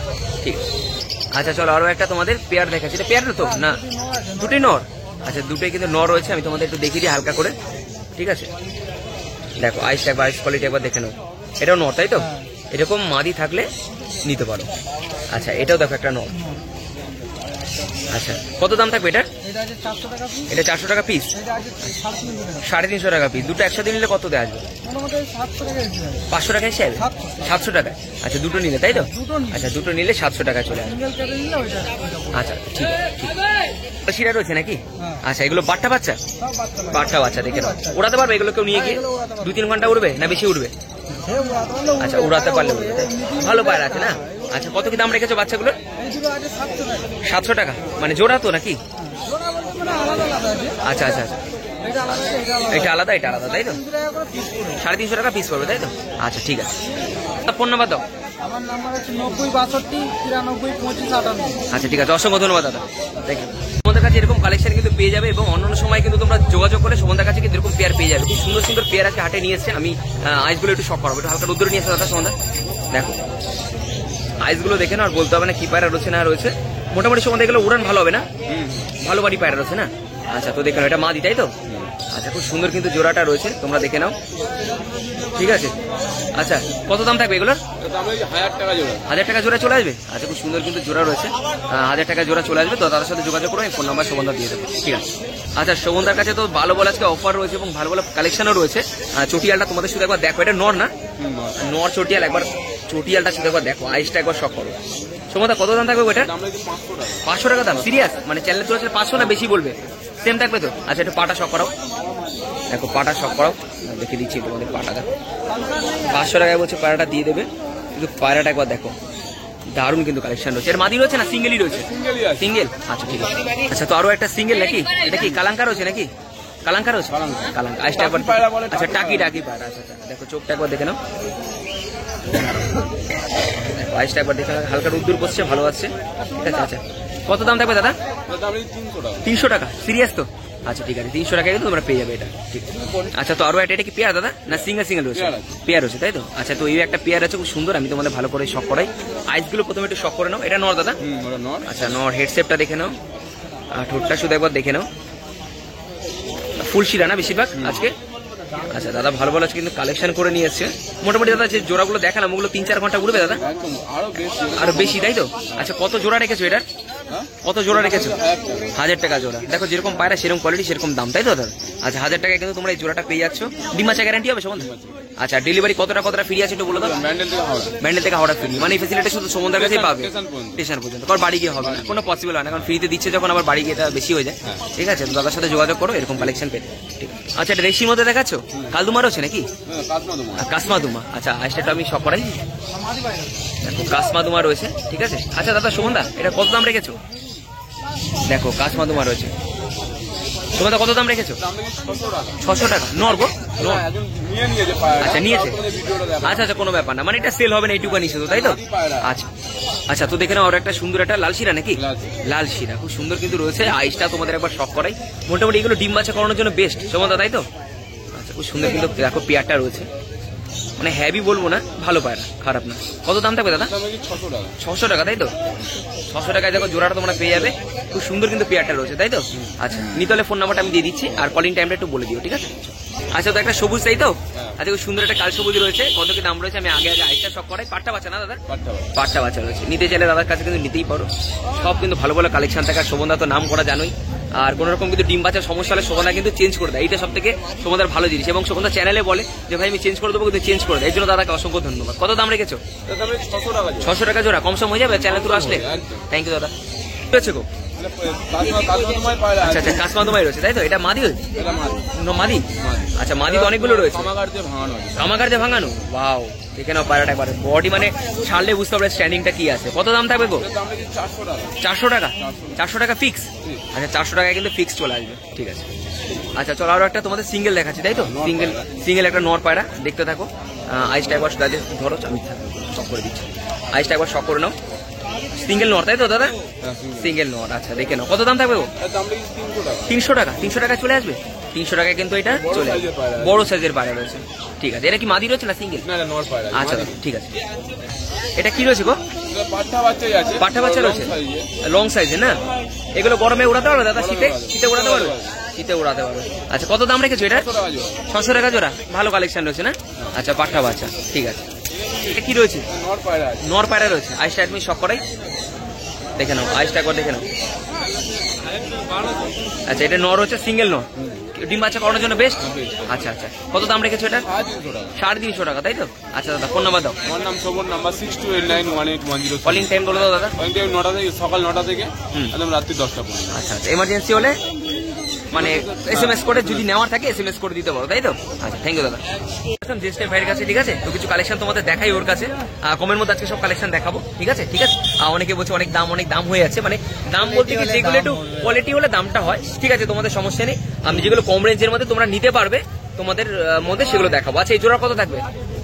Speaker 1: ঠিক আছে। আচ্ছা চলো আরো একটা তোমাদের পেয়ার দেখাচ্ছি। এটা পেয়ার তো না? দুটোই নর? আচ্ছা দুটোই কিন্তু নর রয়েছে, আমি তোমাদের একটু দেখিয়ে দিই হালকা করে, ঠিক আছে? দেখো আইস একবার, আইস কোয়ালিটি একবার দেখে নাও। এটাও নর, তাই তো? এরকম মাদি থাকলে নিতে পারো। আচ্ছা এটাও দেখো একটা নর, আচ্ছা কত দাম থাকবে এটা?
Speaker 2: এটা আছে 400 টাকা পিস।
Speaker 1: এটা 400 টাকা পিস,
Speaker 2: এটা আছে 350 টাকা।
Speaker 1: 350 টাকা পিস। দুটো একসাথে নিলে কত দেওয়া আসবে?
Speaker 2: মোটামুটি 700 টাকা দিতে হবে।
Speaker 1: 500 টাকা হিসাবে? 700 টাকা। আচ্ছা দুটো নিলে তাই তো?
Speaker 2: দুটো নিলে।
Speaker 1: আচ্ছা দুটো নিলে 700 টাকা চলে আসবে।
Speaker 2: সিঙ্গেল কেটে নিলে ওইটা।
Speaker 1: আচ্ছা ঠিক আছে। শিরা রয়েছে নাকি?
Speaker 2: হ্যাঁ।
Speaker 1: আচ্ছা এগুলো বাচ্চা বাচ্চা?
Speaker 2: সব বাচ্চা লাগে।
Speaker 1: বাচ্চা বাচ্চা দেখে নাও। উড়াতে পারবে এগুলো কেউ নিয়ে গিয়ে?
Speaker 2: এগুলো উড়াতে পারবে।
Speaker 1: 2-3 ঘন্টা উড়বে না বেশি উড়বে?
Speaker 2: সে উড়াতে পারলে
Speaker 1: আচ্ছা
Speaker 2: উড়বে,
Speaker 1: উড়াতে পারলে
Speaker 2: উড়বে।
Speaker 1: উড়বে। ভালো পায়রা আছে না? আচ্ছা কত কি দাম রেখেছো বাচ্চাগুলো?
Speaker 2: এই দুটো আছে 700 টাকা।
Speaker 1: 700 টাকা মানে জোড়া তো নাকি?
Speaker 2: জোড়া বলতে মানে আলাদা আলাদা আছে।
Speaker 1: আচ্ছা আচ্ছা আচ্ছা
Speaker 2: এটা আলাদা আছে, এটা আলাদা।
Speaker 1: এটা আলাদা এটা আলাদা তাই তো?
Speaker 2: 300 টাকা করে পিস পড়বে।
Speaker 1: 350 টাকা পিস পড়বে তাই তো? আচ্ছা ঠিক আছে। ফোন নাম্বার দাও।
Speaker 2: আমার নাম্বার আছে 90 62 93 25 58।
Speaker 1: আচ্ছা ঠিক আছে, অসংখ্য ধন্যবাদ দাদা। দেখি তোমাদের কাছে এরকম কালেকশন কিন্তু পেয়ে যাবে এবং অন্যান্য সময় কিন্তু তোমরা যোগাযোগ করে সুমন্দার কাছে কিন্তু এরকম পেয়ার পেয়ে যাবে। খুব সুন্দর সুন্দর পেয়ার আছে হাটে নিয়ে এসছে। আমি আইসগুলো একটু শখ করাবো, একটু হালকা রোদ্দুরে নিয়ে এসে দাদা সুমন্দা দেখো আইসগুলো দেখে না আর বলতে হবে না কি পায়রা রয়েছে না রয়েছে। মোটামুটি সুমন্দা এগুলো উড়ান ভালো হবে না? ভালো বাড়ি পায়রা রয়েছে না? আচ্ছা তো দেখে নাও, এটা মাদি তাই তো? আচ্ছা খুব সুন্দর কিন্তু জোড়াটা রয়েছে, তোমরা দেখে নাও ঠিক আছে। আচ্ছা কত দাম থাকবে এগুলোর? 1000 টাকা জোড়া চলে আসবে। আচ্ছা খুব সুন্দর কিন্তু জোড়া রয়েছে, 1000 টাকা জোড়া চলে আসবে। তো তাদের সাথে যোগাযোগ করে ফোন নাম্বার সুমন্দা দিয়ে দেবো ঠিক আছে। আচ্ছা সুমন্দার কাছে তো ভালো ভালো আজকে অফার রয়েছে এবং ভালো ভালো কালেকশনও রয়েছে। চটিয়ালটা তোমাদের শুধু একবার দেখো, এটা নর না? নর চটিয়াল, একবার চটিয়ালটা শুধু একবার দেখো, আইসটা একবার শখ করো। সুমন্দা কত দাম থাকবে ওইটা? 500 টাকা দাম? সিরিয়াস মানে চ্যানেল চলে আসলে 500 না বেশি বলবে? সেম থাকবে তো? আচ্ছা একটু পাটা শখ করাও, দেখো পাটা শখ করাও, দেখে দিচ্ছি তোমাদের পাটাটা। 500 টাকায় বলছে পায়রাটা দিয়ে দেবে, কিন্তু পায়রাটা একবার দেখো দারুণ কিন্তু কালেকশন রয়েছে। এর মাদি রয়েছে না সিঙ্গেলই রয়েছে? সিঙ্গেল। আচ্ছা ঠিক আছে। আচ্ছা তো আরো একটা সিঙ্গেল নাকি? এটা কি কালাঙ্কা রয়েছে নাকি? কালাঙ্কা রয়েছে? কালাঙ্কা আইসটা একবার। আচ্ছা টাকি টাকি পায়রা। আচ্ছা আচ্ছা দেখো চোখটা একবার দেখে নাও, আইসটা একবার দেখে নাও, হালকা রোদ্দুর বসছে, ভালো আছে ঠিক আছে। আচ্ছা কত দাম থাকবে দাদা? 300 টাকা? সিরিয়াস তো? আচ্ছা ঠিক আছে 300 টাকায় কিন্তু তোমরা পেয়ে যাবে এটা ঠিক আছে। আচ্ছা তো আরো একটা, এটা কি পেয়ার দাদা না সিঙ্গেল সিঙ্গেল রয়েছে? পেয়ার রয়েছে তাই তো? আচ্ছা তো এই একটা পেয়ার আছে খুব সুন্দর, আমি তোমাদের ভালো করে শখ করাই। আইসগুলো প্রথমে একটু শখ করে নাও। এটা নর দাদা? আচ্ছা নর। হেডসেপটা দেখে নাও, আর ঠোঁটটা শুধু একবার দেখে নাও। ফুল শিরা না বেশিরভাগ আজকে? আচ্ছা দাদা ভালো ভালো আছে কিন্তু কালেকশন করে নিয়ে এসছে। মোটামুটি দাদা যে জোড়াগুলো দেখালাম ওগুলো 3-4 ঘন্টা উড়বে দাদা? আরো বেশি তাই তো? আচ্ছা কত জোড়া রেখেছো এটা? কত জোড়া রেখেছো? 1000 টাকা জোড়া। দেখো যেরকম পায়রা সেরকম কোয়ালিটি সেরকম দাম তাই তো দাদা? আচ্ছা 1000 টাকায় কিন্তু তোমরা এই জোড়াটা পেয়ে যাচ্ছ। ডিম বাচ্চা গ্যারান্টি হবে সুমন্দা? আচ্ছা ডেলিভারি কতটা ফ্রি আছে একটু বলে দাও। ব্যান্ডেল থেকে হাওড়া ফ্রি, মানে এই ফেসিলিটি শুধু সুমন্দার কাছেই পাবে স্টেশন পর্যন্ত, কারণ বাড়ি গিয়ে হবে না, কোনো পসিবল হয় না, কারণ ফ্রিতে দিচ্ছে যখন আবার বাড়ি গিয়ে এটা বেশি হয়ে যায় ঠিক আছে। তো দাদার সাথে যোগাযোগ করো এরকম কালেকশন পেতে ঠিক আছে। আচ্ছা এটা রেশির মধ্যে দেখাচ্ছ? কালদুমার আছে নাকি? কাসমাদুমা। আচ্ছা আইসটা আমি সব করাই দেখো, কাসমাদুমা রয়েছে ঠিক আছে। আচ্ছা দাদা সুমন্দা এটা কত দাম রেখেছো? দেখো কাসমাদুমা রয়েছে। সুমন্দা কত দাম রেখেছো? 600 টাকা। নর গো? নর। আচ্ছা নিয়েছে। আচ্ছা আচ্ছা কোনো ব্যাপার না, মানে এটা সেল হবে না এইটুকু নিষেধ তাই তো? আচ্ছা আচ্ছা তো দেখে নাও আর একটা সুন্দর একটা লাল শিরা নাকি? লাল শিরা খুব সুন্দর কিন্তু রয়েছে। আইসটা তোমাদের একবার শখ করাই। মোটামুটি এগুলো ডিম বাচ্চা করানোর জন্য বেস্ট সুমন্দা তাই তো? আচ্ছা খুব সুন্দর কিন্তু দেখো পেয়ারটা রয়েছে, মানে হ্যাভি বলবো না, ভালো পায়রা, খারাপ না। কত দাম থাকবে দাদা? 600 টাকা তাই তো? 600 টাকায় দেখো জোড়াটা তোমরা পেয়ে যাবে। খুব সুন্দর কিন্তু পেয়ারটা রয়েছে তাই তো? আচ্ছা নিতে হলে ফোন নাম্বারটা আমি দিয়ে দিচ্ছি আর কলিং টাইমটা একটু বলে দিও ঠিক আছে। আচ্ছা তো একটা সবুজ তাই তো? আচ্ছা খুব সুন্দর একটা কাল সবুজ রয়েছে। কত কি দাম রয়েছে আমি আগে আইসটা সব করাই। পাট্টা বাচ্চা না দাদা? পাট্টা বাচ্চা রয়েছে। নিতে চাইলে দাদার কাছে কিন্তু নিতেই পারো। সব কিন্তু ভালো ভালো কালেকশন থাকে। আর শোভনদা তো নাম করা জানোই। আর কোনো রকম কিন্তু ডিম বাচ্চার সমস্যা হলে শোভনদা কিন্তু চেঞ্জ করে দেয়, এইটা সব থেকে শোভনদার ভালো জিনিস। এবং শোভনদা চ্যানেলে বলে যে ভাই আমি চেঞ্জ করে দেবো, কিন্তু চেঞ্জ করে দেয়। এর জন্য দাদাকে অসংখ্য ধন্যবাদ। কত দাম রেখেছো? 600 টাকা জোড়া। কম সম হয়ে যাবে চ্যানেল থ্রু আসলে? থ্যাংক ইউ দাদা। রয়েছে গো? আচ্ছা আচ্ছা কাসমাদুমাই রয়েছে তাই তো? এটা মাদি? মাদি। আচ্ছা মাদি তো অনেকগুলো রয়েছে। কামাগার দিয়ে ভাঙানো। ওয়াও দেখে নাও পায়রাটা একবার, বডি মানে ছাড়লে বুঝতে পারবে স্ট্যান্ডিংটা কি আছে। কত দাম থাকবে গো? 400 টাকা। 400 টাকা ফিক্স? আচ্ছা 400 টাকায় কিন্তু ফিক্স চলে আসবে ঠিক আছে। আচ্ছা চলো আরো একটা তোমাদের সিঙ্গেল দেখাচ্ছি তাই তো? সিঙ্গেল একটা নর পায়রা, দেখতে থাকো। আইসটা একবার ধরো, আমি শক করে দিচ্ছি। আইসটা একবার শক করে নাও। সিঙ্গেল নর তাই তো দাদা? সিঙ্গেল নর। আচ্ছা দেখে নাও কত দাম থাকবে গো? 300 টাকা। 300 টাকায় চলে আসবে? 300 টাকায় কিন্তু এটা চলে আসবে। বড় সাইজের পায়রা রয়েছে ঠিক আছে। এটা কি মাদি রয়েছে না সিঙ্গেল? আচ্ছা ঠিক আছে। এটা কি রয়েছে গো? পাঠা বাচ্চা রয়েছে লং সাইজে না? এগুলো গরমে উড়াতে পারবে দাদা? শীতে উড়াতে পারবে? শীতে উড়াতে পারবে। আচ্ছা কত দাম রেখেছো এটা? 600 টাকা জোড়া। ভালো কালেকশন রয়েছে না? আচ্ছা পাঠা বাচ্চা ঠিক আছে। এটা কি রয়েছে? নর পায়রা রয়েছে। আইসটা তুমি শক করাই দেখে নাও আইসটা একবার দেখে নাও। আচ্ছা এটা নর হচ্ছে সিঙ্গেল নর, ডিম বাচ্চা করানোর জন্য বেস্ট। আচ্ছা আচ্ছা কত দাম রেখেছো এটা? 350 টাকা, তাই তো? আচ্ছা দাদা ফোন নাম্বার দাও।
Speaker 3: আমার নাম শোভন, নাম্বার 62891810।
Speaker 1: কলিং টাইম বলে দাও দাদা।
Speaker 3: কলিং টাইম 9টা থেকে, সকাল 9টা থেকে একদম রাত্রি 10টা পর্যন্ত।
Speaker 1: আচ্ছা আচ্ছা এমার্জেন্সি হলে মানে SMS করে যদি নেওয়ার থাকে SMS করে দিতে পারো, তাই তো? আচ্ছা থ্যাংক ইউ দাদা। জেস্টের ভাইয়ের কাছে, ঠিক আছে? তো কিছু কালেকশন তোমাদের দেখাই ওর কাছে, কমের মধ্যে আজকে সব কালেকশন দেখাবো, ঠিক আছে? ঠিক আছে। অনেকে বলছে অনেক দাম হয়ে যাচ্ছে, মানে দাম বলতে কি যেগুলো একটু কোয়ালিটি হলে দামটা হয়, ঠিক আছে? তোমাদের সমস্যা নেই, আমি যেগুলো কম রেঞ্জের মধ্যে তোমরা নিতে পারবে তোমাদের মধ্যে সেগুলো দেখাবো। আচ্ছা এই জোড়া কত থাকবে?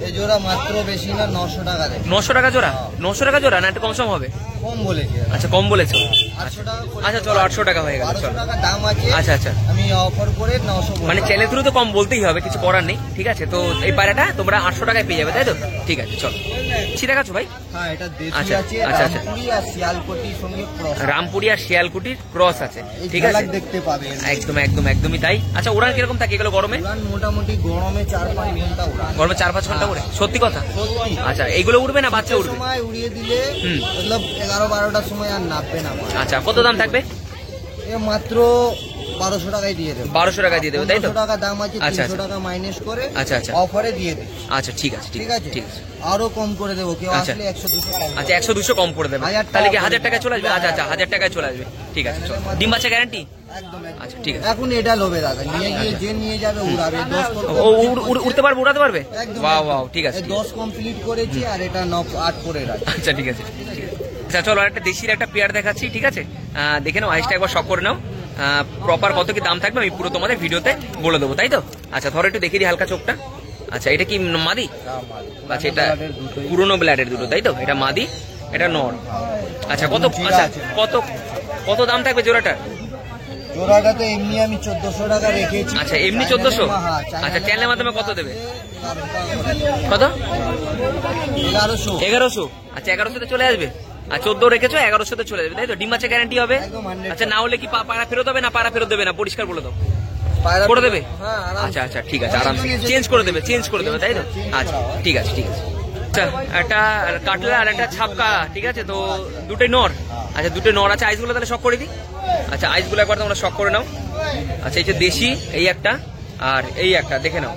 Speaker 2: এই জোড়া মাত্র বেশি না 900 টাকা দেয়।
Speaker 1: 900 টাকা জোড়া? 900 টাকা জোড়া না একটু কম সম হবে?
Speaker 2: কম বলেছে।
Speaker 1: আচ্ছা কম বলেছো।
Speaker 2: 800 টাকা করে।
Speaker 1: আচ্ছা চলো 800 টাকা হয়ে গেল,
Speaker 2: 1200
Speaker 1: চলো।
Speaker 2: টাকা দাম আছে।
Speaker 1: আচ্ছা আচ্ছা
Speaker 2: আমি অফার করে 900
Speaker 1: মানে চ্যানেল থ্রু তো কম বলতেই হবে, কিছু করার নেই, ঠিক আছে? তো এই পায়রাটা তোমরা 800 টাকায় পেয়ে যাবে, তাই তো? ঠিক আছে চলো। দেখাচ্ছো ভাই?
Speaker 2: হ্যাঁ এটা দেশি
Speaker 1: আচ্ছা,
Speaker 2: আছে,
Speaker 1: আচ্ছা, আচ্ছা।
Speaker 2: রামপুরি আর শিয়ালকোটির সঙ্গে ক্রস।
Speaker 1: রামপুরি আর শিয়ালকুটির ক্রস আছে,
Speaker 2: এই
Speaker 1: ঠিক আছে?
Speaker 2: ঝালাক দেখতে পাবেন।
Speaker 1: একদমই তাই। আচ্ছা উড়ান কিরকম থাকে এগুলো গরমে?
Speaker 2: উড়ান মোটামুটি গরমে 4-5 ঘন্টা উড়ান।
Speaker 1: গরমে 4-5 ঘন্টা উড়ে? সত্যি কথা?
Speaker 2: সত্যি।
Speaker 1: আচ্ছা এগুলো উড়বে না বাচ্চা উড়বে?
Speaker 2: সময় উড়িয়ে দিলে
Speaker 1: হুম।
Speaker 2: মতলব 11-12টার সময় আর নামবে না।
Speaker 1: আচ্ছা কত দাম থাকবে?
Speaker 2: এ মাত্র 1200 টাকায় দিয়ে দেবে।
Speaker 1: 1200 টাকা দিয়ে দেবে, তাই তো?
Speaker 2: 1500 টাকা দাম আছে,
Speaker 1: আচ্ছা,
Speaker 2: 300
Speaker 1: আচ্ছা।
Speaker 2: টাকা মাইনাস করে
Speaker 1: আচ্ছা, আচ্ছা।
Speaker 2: অফারে দিয়ে দেবে।
Speaker 1: আচ্ছা ঠিক আছে
Speaker 2: ঠিক আছে?
Speaker 1: ঠিক আছে।
Speaker 2: আরো কম করে দেবো, কেউ
Speaker 1: আচ্ছা।
Speaker 2: আসলে 100-200 টাকা।
Speaker 1: আচ্ছা 100-200 কম করে দেবে,
Speaker 2: 1000 টাকা
Speaker 1: তাহলে কি
Speaker 2: করে
Speaker 1: 1000 টাকায় চলে আসবে?
Speaker 2: দেবে।
Speaker 1: আচ্ছা আচ্ছা 1000 টাকায় চলে আসবে, ঠিক আছে চলো। ডিম বাচ্চা গ্যারান্টি?
Speaker 2: একদম একদম।
Speaker 1: আচ্ছা ঠিক আছে।
Speaker 2: এখন এটা লোবে দাদা, নিয়ে গিয়ে যে নিয়ে যাবে উড়াবে। 10
Speaker 1: ও উড়তে পারবে, উড়াতে পারবে?
Speaker 2: একদম,
Speaker 1: বাহ
Speaker 2: একদম।
Speaker 1: বাহ ঠিক আছে।
Speaker 2: 10 কমপ্লিট করেছি আর এটা 8 করে রাখি।
Speaker 1: আচ্ছা ঠিক আছে ঠিক আছে। আচ্ছা চলো একটা দেশির একটা পেয়ার দেখাচ্ছি, ঠিক আছে? দেখে নাও আইসটা একবার শক করে নাও, প্রপার কত কি দাম থাকবে আমি পুরো তোমাদের ভিডিওতে বলে দেবো, তাই তো? আচ্ছা ধরো একটু দেখিয়ে দিই হালকা চোখটা। আচ্ছা এটা কি মাদি? আচ্ছা এটা পুরোনো ব্লাডের দুটো, তাই তো? এটা মাদি, এটা নর। আচ্ছা কত, আচ্ছা কত দাম থাকবে জোড়াটা?
Speaker 2: জোড়াটা তো এমনি আমি 1400 টাকা রেখেছি।
Speaker 1: আচ্ছা এমনি 1400? আচ্ছা চ্যানেলের মাধ্যমে কত দেবে? কত? 1100। আচ্ছা 1100তে চলে আসবে। আর 14 রেখেছো, 1100তে চলে যাবে, তাই তো? ডিম বাচ্চা গ্যারান্টি হবে?
Speaker 2: একদম 100%।
Speaker 1: আচ্ছা না হলে কি পায়রা ফেরত হবে না? পায়রা ফেরত দেবে না, পরিষ্কার বলে দাও।
Speaker 2: পায়রা
Speaker 1: করে দেবে?
Speaker 2: হ্যাঁ, আরামসে।
Speaker 1: আচ্ছা আচ্ছা ঠিক আছে, আরামসে চেঞ্জ করে দেবে, তাই তো? আচ্ছা ঠিক আছে ঠিক আছে। আচ্ছা একটা কাটলা আর একটা ছাপকা, ঠিক আছে? তো দুটোই নর। আচ্ছা দুটোই নর আছে। আইসগুলো তাহলে শক করে দিই। আচ্ছা আইসগুলো একবার তোমরা শক করে নাও। আচ্ছা এই যে দেশি এই একটা আর এই একটা দেখে নাও।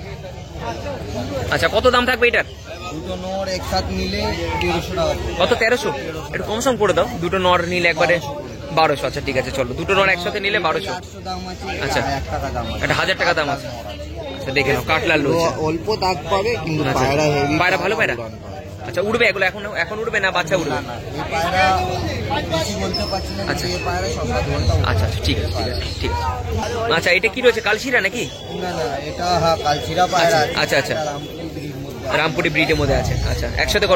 Speaker 1: আচ্ছা কত দাম থাকবে এটার?
Speaker 2: দুটো নর একসাথে নিলে 1300 টাকা।
Speaker 1: কত? 1300? একটু কম সম করে দাও। দুটো নর নিলে একবারে 1200। আচ্ছা ঠিক আছে চলো, দুটো নর একসাথে নিলে 1200।
Speaker 2: 800 দাম আছে।
Speaker 1: আচ্ছা।
Speaker 2: 1000 টাকা দাম আছে।
Speaker 1: একটা 1000 টাকা দাম আছে। আচ্ছা দেখে নাও কাটলার রয়েছে।
Speaker 2: অল্প দাগ পাবে কিন্তু
Speaker 1: আচ্ছা।
Speaker 2: পায়রা হেভি।
Speaker 1: পায়রা ভালো পায়রা? আচ্ছা উড়বে এগুলো এখন উড়বে না বাচ্চা উড়বে?
Speaker 2: না, এই পায়রা বেশি বলতে পারছি না,
Speaker 1: আচ্ছা।
Speaker 2: কিন্তু এই পায়রা 7-8 ঘন্টা উড়বে।
Speaker 1: আচ্ছা ঠিক আছে ঠিক আছে ঠিক আছে। আচ্ছা এটা কি রয়েছে, কালশিরা নাকি?
Speaker 2: না না, এটা হ্যাঁ কালচিরা পায়রা আছে।
Speaker 1: আচ্ছা, আচ্ছা।
Speaker 2: এটা রামপুরি ব্রিড মধ্যে।
Speaker 1: রামপুরি ব্রিডের মধ্যে আছে। আচ্ছা একসাথে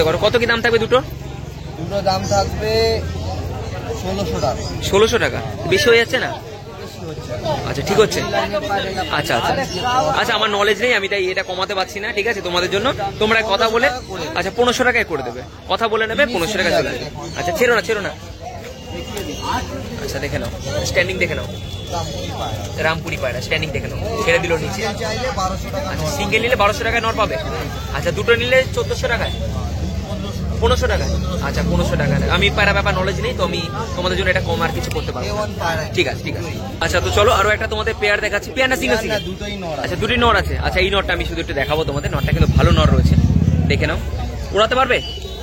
Speaker 1: করো। কত কি দাম থাকবে দুটো?
Speaker 2: দুটো দাম থাকবে 1600 টাকা।
Speaker 1: 1600 টাকা? বেশি হয়ে যাচ্ছে না?
Speaker 2: বেশি হচ্ছে।
Speaker 1: আচ্ছা ঠিক হচ্ছে। আচ্ছা আচ্ছা আচ্ছা আমার নলেজ নেই, আমি তাই এটা কমাতে পারছি না, ঠিক আছে? তোমাদের জন্য তোমরা কথা বলে আচ্ছা 1500 টাকায় করে দেবে, কথা বলে নেবে, 1500 টাকা চলে আসবে। আচ্ছা ছেড়ো না। আচ্ছা দেখে নাও স্ট্যান্ডিং, দেখে নাও রামপুরি পায়রা স্ট্যান্ডিং দেখে নাও, ছেড়ে দিল নিচে।
Speaker 2: চাইলে 1200 টাকা।
Speaker 1: আচ্ছা সিঙ্গেল নিলে 1200 টাকায় নর পাবে। আচ্ছা দুটো নিলে 1400 টাকায়, 1500 টাকায়। আচ্ছা 1500 টাকা। আমি পায়রা ব্যাপার নলেজ নেই, তো আমি তোমাদের জন্য এটা কম আর কিছু করতে পারবো।
Speaker 2: A1 পায়রা।
Speaker 1: ঠিক আছে ঠিক আছে। আচ্ছা তো চলো আরো একটা তোমাদের পেয়ার দেখাচ্ছি। পেয়ার না সিঙ্গেল?
Speaker 2: না, দুটোই নর আছে।
Speaker 1: আচ্ছা দুটি নর আছে। আচ্ছা এই নরটা আমি শুধু একটু দেখাবো তোমাদের, নরটা কিন্তু ভালো নর রয়েছে, দেখে নাও। উড়াতে পারবে?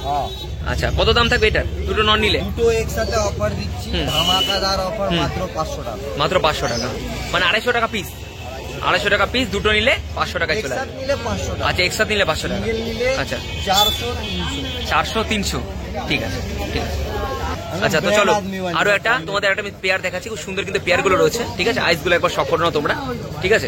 Speaker 2: হ্যাঁ।
Speaker 1: আচ্ছা কত দাম থাকবে এটার দুটো নর নিলে?
Speaker 2: দুটো একসাথে অফার দিচ্ছি,
Speaker 1: হুম।
Speaker 2: ধামাকাদার অফার, মাত্র 500 টাকা।
Speaker 1: মাত্র 500 টাকা, মানে 250 টাকা পিস। 250 টাকা পিস, দুটো নিলে 500 টাকায় চলে
Speaker 2: একসাথে
Speaker 1: আসবে।
Speaker 2: নিলে 500 টাকা।
Speaker 1: আচ্ছা একসাথে নিলে 500 টাকা।
Speaker 2: সিঙ্গেল নিলে
Speaker 1: আচ্ছা
Speaker 2: 400-300।
Speaker 1: 400-300, ঠিক আছে ঠিক আছে। আচ্ছা তো চলো আরো একটা তোমাদের একটা পেয়ার দেখাচ্ছি, খুব সুন্দর কিন্তু পেয়ার গুলো রয়েছে, ঠিক আছে? আইস গুলো একবার শক করে নাও তোমরা, ঠিক আছে?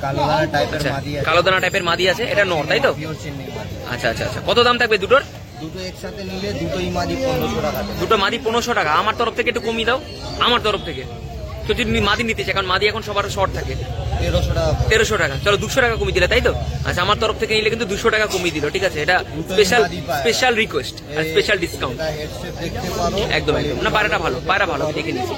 Speaker 2: কালো দানা টাইপের
Speaker 1: আচ্ছা
Speaker 2: মাদি আছে।
Speaker 1: কালো দানা টাইপের মাদি আছে, এটা নর তাই তো?
Speaker 2: পিওর চেন্নাই মাদি।
Speaker 1: আচ্ছা আচ্ছা আচ্ছা কত দাম থাকবে দুটোর?
Speaker 2: দুটো একসাথে নিলে দুটোই মাদি 1500 টাকা।
Speaker 1: দুটো মাদি 1500 টাকা। আমার তরফ থেকে একটু কমিয়ে দাও, আমার তরফ থেকে। তো যদি মাদি নিতে চাই, কারণ মাদি এখন সবার শর্ট থাকে।
Speaker 2: 1300 টাকা।
Speaker 1: 1300 টাকা, চলো 200 টাকা কমিয়ে দিলে, তাই তো? আচ্ছা আমার তরফ থেকে নিলে কিন্তু 200 টাকা কমিয়ে দিল, ঠিক আছে? এটা স্পেশাল রিকোয়েস্ট আর স্পেশাল ডিসকাউন্ট।
Speaker 2: এটা হেডসেট দেখতে পারো।
Speaker 1: একদম একদম। না পায়রাটা ভালো, পায়রা ভালো, আমি দেখে নিয়েছি।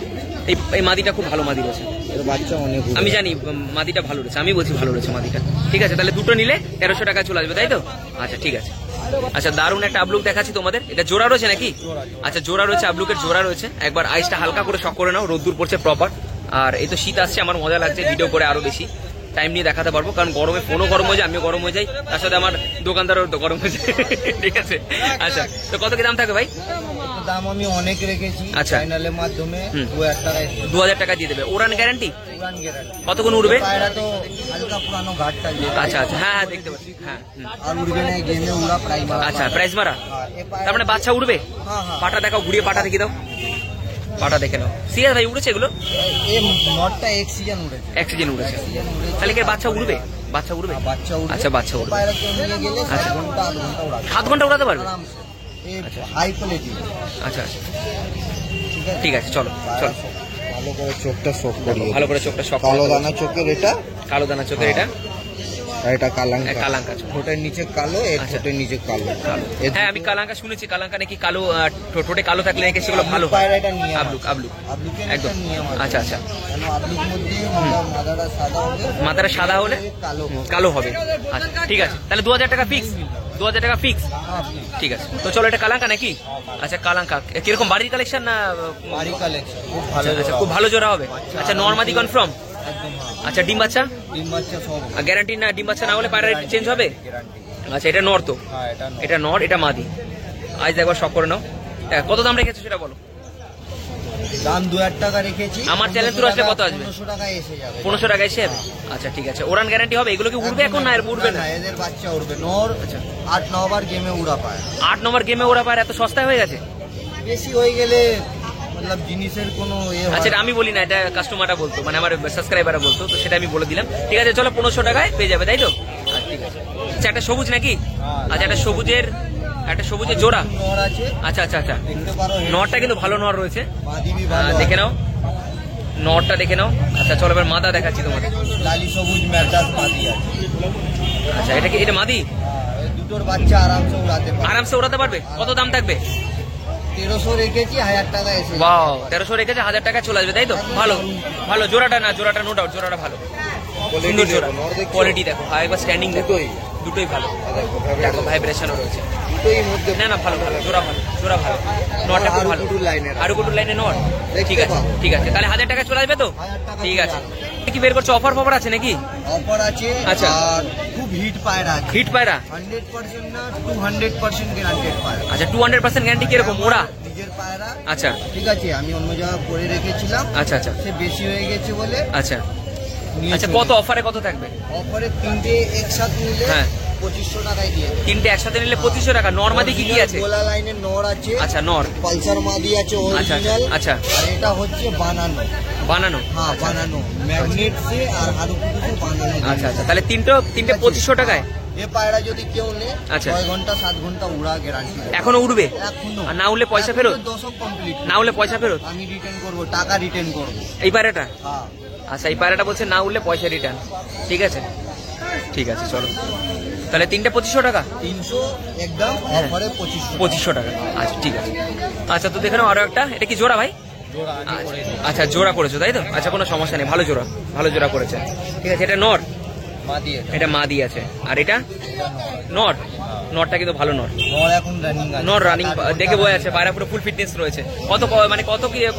Speaker 1: এই মাদিটা খুব ভালো মাদি রয়েছে,
Speaker 2: এর বাচ্চা অনেক।
Speaker 1: আমি জানি মাদিটা ভালো রয়েছে, আমি বলছি ভালো রয়েছে মাদিটা, ঠিক আছে? তাহলে দুটো নিলে 1300 টাকা চলে আসবে, তাই তো? আচ্ছা ঠিক আছে। আচ্ছা দারুণ একটা আবলুক দেখাচ্ছি তোমাদের। এটা জোড়া রয়েছে নাকি? আচ্ছা জোড়া রয়েছে, আবলুকের জোড়া রয়েছে। একবার আইসটা হালকা করে শক করে নাও, রোদ্দুর পড়ছে প্রপার। আর এই তো শীত আসছে, আমার মজা লাগছে ভিডিও করে আরো বেশি টাইম নিয়ে দেখাতে পারবো, কারণ গরমে ফোনও গরম হয়ে যায়, আমিও গরম হয়ে যাই, তার সাথে আমার দোকানদারও গরম হয়ে যায়। ঠিক আছে। আচ্ছা তো কত কি দাম থাকবে ভাই?
Speaker 2: দাম আমি অনেক রেখেছি
Speaker 1: আচ্ছা।
Speaker 2: চ্যানেলের মাধ্যমে,
Speaker 1: হুম।
Speaker 2: 2000 টাকায়
Speaker 1: 2000 টাকা দিয়ে দেবে। ওরান গ্যারান্টি?
Speaker 2: পুরান গ্যারান্টি।
Speaker 1: কতক্ষণ উড়বে?
Speaker 2: পায়রা তো হালকা পুরানো ঘাটটা
Speaker 1: আচ্ছা আচ্ছা, হ্যাঁ হ্যাঁ দেখতে পাচ্ছি, হ্যাঁ
Speaker 2: আর উড়বে না, গেমে উড়া প্রাইমার।
Speaker 1: আচ্ছা প্রাইস মারা, তার মানে বাচ্চা উড়বে?
Speaker 2: হ্যাঁ হ্যাঁ।
Speaker 1: পাটা দেখাও, ঘুরিয়ে পাটা দেখে দাও, পাটা দেখে নাও। সিরিয়াস ভাই উড়েছে এগুলো?
Speaker 2: এই নটটা এক সিজন উড়েছে।
Speaker 1: এক সিজন উড়েছে, তাহলে কি বাচ্চা উড়বে? বাচ্চা উড়বে?
Speaker 2: বাচ্চা উড়বে।
Speaker 1: আচ্ছা বাচ্চা উড়বে।
Speaker 2: পায়রা কেউ নিয়ে গেলে
Speaker 1: আচ্ছা।
Speaker 2: 7 ঘন্টা 8 ঘন্টা উড়াবে
Speaker 1: 7 ঘন্টা উড়াতে পারবে?
Speaker 2: আরামসে। এই
Speaker 1: আচ্ছা।
Speaker 2: High quality.
Speaker 1: আচ্ছা আচ্ছা
Speaker 2: ঠিক আছে।
Speaker 1: ঠিক আছে, চলো চলো।
Speaker 2: ভালো করে চোখটা শোক করিয়ে।
Speaker 1: ভালো করে চোখটা শক
Speaker 2: কালো দানা চোখের এটা,
Speaker 1: কালো দানা চোখের এটা,
Speaker 2: আর এটা কালাঙ্কা।
Speaker 1: কালাঙ্কা চোখ।
Speaker 2: ঠোঁটের নিচে কালো, এর
Speaker 1: আচ্ছা।
Speaker 2: ঠোঁটের নিচে কালো।
Speaker 1: হ্যাঁ আমি কালাঙ্কা শুনেছি, কালাঙ্কা নাকি কালো, ঠোঁটে কালো থাকলে নাকি সেগুলো ভালো হয়।
Speaker 2: পায়রা এটা নিয়ে
Speaker 1: আবলুক আবলুক
Speaker 2: আবলুকের
Speaker 1: একদম।
Speaker 2: একটা নিয়ম আছে।
Speaker 1: আচ্ছা আচ্ছা,
Speaker 2: কেন আবলুক মধ্যে মাদাটা সাদা হবে,
Speaker 1: মাথাটা সাদা হলে
Speaker 2: কালো হবে।
Speaker 1: কালো হবে। আচ্ছা ঠিক আছে, তাহলে 2000 টাকা ফিক্স, 2000 টাকা ফিক্স।
Speaker 2: হ্যাঁ,
Speaker 1: ঠিক আছে, তো চলো এটা কালাঙ্কা নাকি? আচ্ছা কালাঙ্কা কিরকম, বাড়ির কালেকশন না?
Speaker 2: বাড়ি কালেকশন খুব ভালো।
Speaker 1: আচ্ছা খুব ভালো জোড়া হবে। আচ্ছা নর্মাদি কনফার্ম?
Speaker 2: একদম হ্যাঁ।
Speaker 1: আচ্ছা ডিম বাচ্চা
Speaker 2: ডিম বাচ্চা সব
Speaker 1: গ্যারান্টি না? ডিম বাচ্চা না হলে পায়রা চেঞ্জ হবে?
Speaker 2: গ্যারান্টি।
Speaker 1: আচ্ছা এটা নর তো?
Speaker 2: হ্যাঁ এটা
Speaker 1: এটা নর, এটা মাদি। আজ একবার শক করে নাও। কত দাম রেখেছো সেটা বলো।
Speaker 2: দাম 2000 টাকা রেখেছি।
Speaker 1: আমার চ্যানেল থ্রু আসলে কত আসবে?
Speaker 2: 1500 টাকা এসে যাবে।
Speaker 1: 1500 টাকা এসে যাবে? আচ্ছা ঠিক আছে, ওরান গ্যারান্টি হবে? এগুলো কি উড়বে এখন না? এর উড়বে না?
Speaker 2: এদের বাচ্চা উড়বে। নর 8-9 বার গেমে উড়া পায়।
Speaker 1: 8 নম্বর গেমে ওরা পায়রা এত সস্তায় হয়ে গেছে?
Speaker 2: বেশি হয়ে গেলে মতলব জিনিসের কোনো
Speaker 1: আচ্ছা এটা আমি বলি না, এটা কাস্টমারটা বলতো, মানে আমার সাবস্ক্রাইবাররা বলতো, তো সেটা আমি বলে দিলাম। ঠিক আছে চলো, 1500 টাকায় পেয়ে যাবে, তাই তো? আচ্ছা ঠিক আছে। আচ্ছা একটা সবুজ নাকি? আচ্ছা একটা সবুজের জোড়া।
Speaker 2: নর আছে,
Speaker 1: আচ্ছা আচ্ছা আচ্ছা,
Speaker 2: দেখতে পারো।
Speaker 1: নরটা কিন্তু ভালো নর রয়েছে,
Speaker 2: মাদিবি ভালো
Speaker 1: দেখে
Speaker 2: আছে।
Speaker 1: নাও নরটা দেখে নাও। আচ্ছা চলো এবার মাদা দেখাচ্ছি তোমাদের।
Speaker 2: লালি সবুজ ম্যাডাস মাদি আছে।
Speaker 1: আচ্ছা এটা কি, এটা মাদি?
Speaker 2: এই দুটোর বাচ্চা আরামসে উড়াতে পারে।
Speaker 1: আরামসে ওড়াতে পারবে? কত দাম থাকবে?
Speaker 2: 1300 রেখেছি, 1000 টাকা এসে যাবে।
Speaker 1: বাহ, 1300 রেখেছে, 1000 টাকা চলে আসবে, তাই তো? ভালো ভালো জোড়াটা, না জোড়াটা নো ডাউট, জোড়াটা ভালো, সুন্দর জোড়া, কোয়ালিটি দেখো, আর একবার স্ট্যান্ডিং দেখো, দুটোই ভালো, দেখো ভাইব্রেশনও রয়েছে,
Speaker 2: দুটোই মধ্যে
Speaker 1: না না ভালো ভালো, জোড়া ভালো, জোড়া ভালো, নটটা খুব ভালো, আরো কুটুর লাইনে নট। ঠিক আছে ঠিক আছে, তাহলে 1000 টাকা চলে আসবে তো?
Speaker 2: 1000 টাকা
Speaker 1: ঠিক
Speaker 2: চলে
Speaker 1: আছে।
Speaker 2: আসবে।
Speaker 1: কি বের করছো, অফার ফফার আছে নাকি?
Speaker 2: অফার আছে।
Speaker 1: আচ্ছা।
Speaker 2: আর খুব হিট পায়রা আছে।
Speaker 1: হিট পায়রা?
Speaker 2: 100% না 200% গ্যারান্টেড পায়রা।
Speaker 1: আচ্ছা 200% গ্যারান্টি কিরকম ওরা?
Speaker 2: নিজের পায়রা।
Speaker 1: আচ্ছা
Speaker 2: ঠিক আছে, আমি অন্য জায়গায় করে রেখেছিলাম,
Speaker 1: আচ্ছা আচ্ছা
Speaker 2: সে বেশি হয়ে গেছে বলে
Speaker 1: আচ্ছা
Speaker 2: নিয়ে
Speaker 1: আচ্ছা,
Speaker 2: চলে
Speaker 1: কত অফারে কত থাকবে?
Speaker 2: অফারে 3টে একসাথে নিলে
Speaker 1: হ্যাঁ।
Speaker 2: 2500 টাকায় দিয়ে দেবে।
Speaker 1: 3টে একসাথে নিলে 2500 টাকা। নরমাদি কি কি আছে?
Speaker 2: গোলা লাইনের নর আছে।
Speaker 1: আচ্ছা নর,
Speaker 2: পালসার মাদি আছে
Speaker 1: আচ্ছা
Speaker 2: অরিজিনাল।
Speaker 1: আচ্ছা
Speaker 2: আর এটা হচ্ছে বানানো।
Speaker 1: বানানো?
Speaker 2: হ্যাঁ বানানো, ম্যাগনেট সে আর হারুকুটু সে বানানো।
Speaker 1: আচ্ছা আচ্ছা, তাহলে তিনটে 2500 টাকায়?
Speaker 2: এ পায়রা যদি কেউ নেয়
Speaker 1: আচ্ছা।
Speaker 2: 6 ঘন্টা 7 ঘন্টা উড়া গ্যারান্টি।
Speaker 1: এখনো উড়বে?
Speaker 2: এখনো।
Speaker 1: আর না উড়লে পয়সা ফেরত?
Speaker 2: দশক কমপ্লিট।
Speaker 1: না উড়লে পয়সা ফেরত?
Speaker 2: আমি রিটার্ন করব, টাকা রিটার্ন করব।
Speaker 1: এই পায়রাটা?
Speaker 2: হ্যাঁ
Speaker 1: আচ্ছা এই পায়রাটা বলছে না উড়লে পয়সা রিটার্ন। ঠিক আছে ঠিক আছে, চলো তাহলে তিনটে 2500 টাকা?
Speaker 2: 300 একদম, অফারে 2500।
Speaker 1: 2500 টাকা, আচ্ছা ঠিক আছে। আচ্ছা তো দেখে নাও আরো একটা, এটা কি জোড়া ভাই? আচ্ছা জোড়া করেছো তাই তো? আচ্ছা কোনো সমস্যা নেই, ভালো জোড়া, ভালো জোড়া করেছে। ঠিক আছে, এটা নর?
Speaker 2: মাদি আছে।
Speaker 1: এটা মাদি আছে। আর এটা নর? নরটা কিন্তু ভালো নর,
Speaker 2: নর এখন রানিং আছে।
Speaker 1: নর রানিং দেখে বয়ে আছে, পায়রা পুরো ফুল ফিটনেস রয়েছে। মানে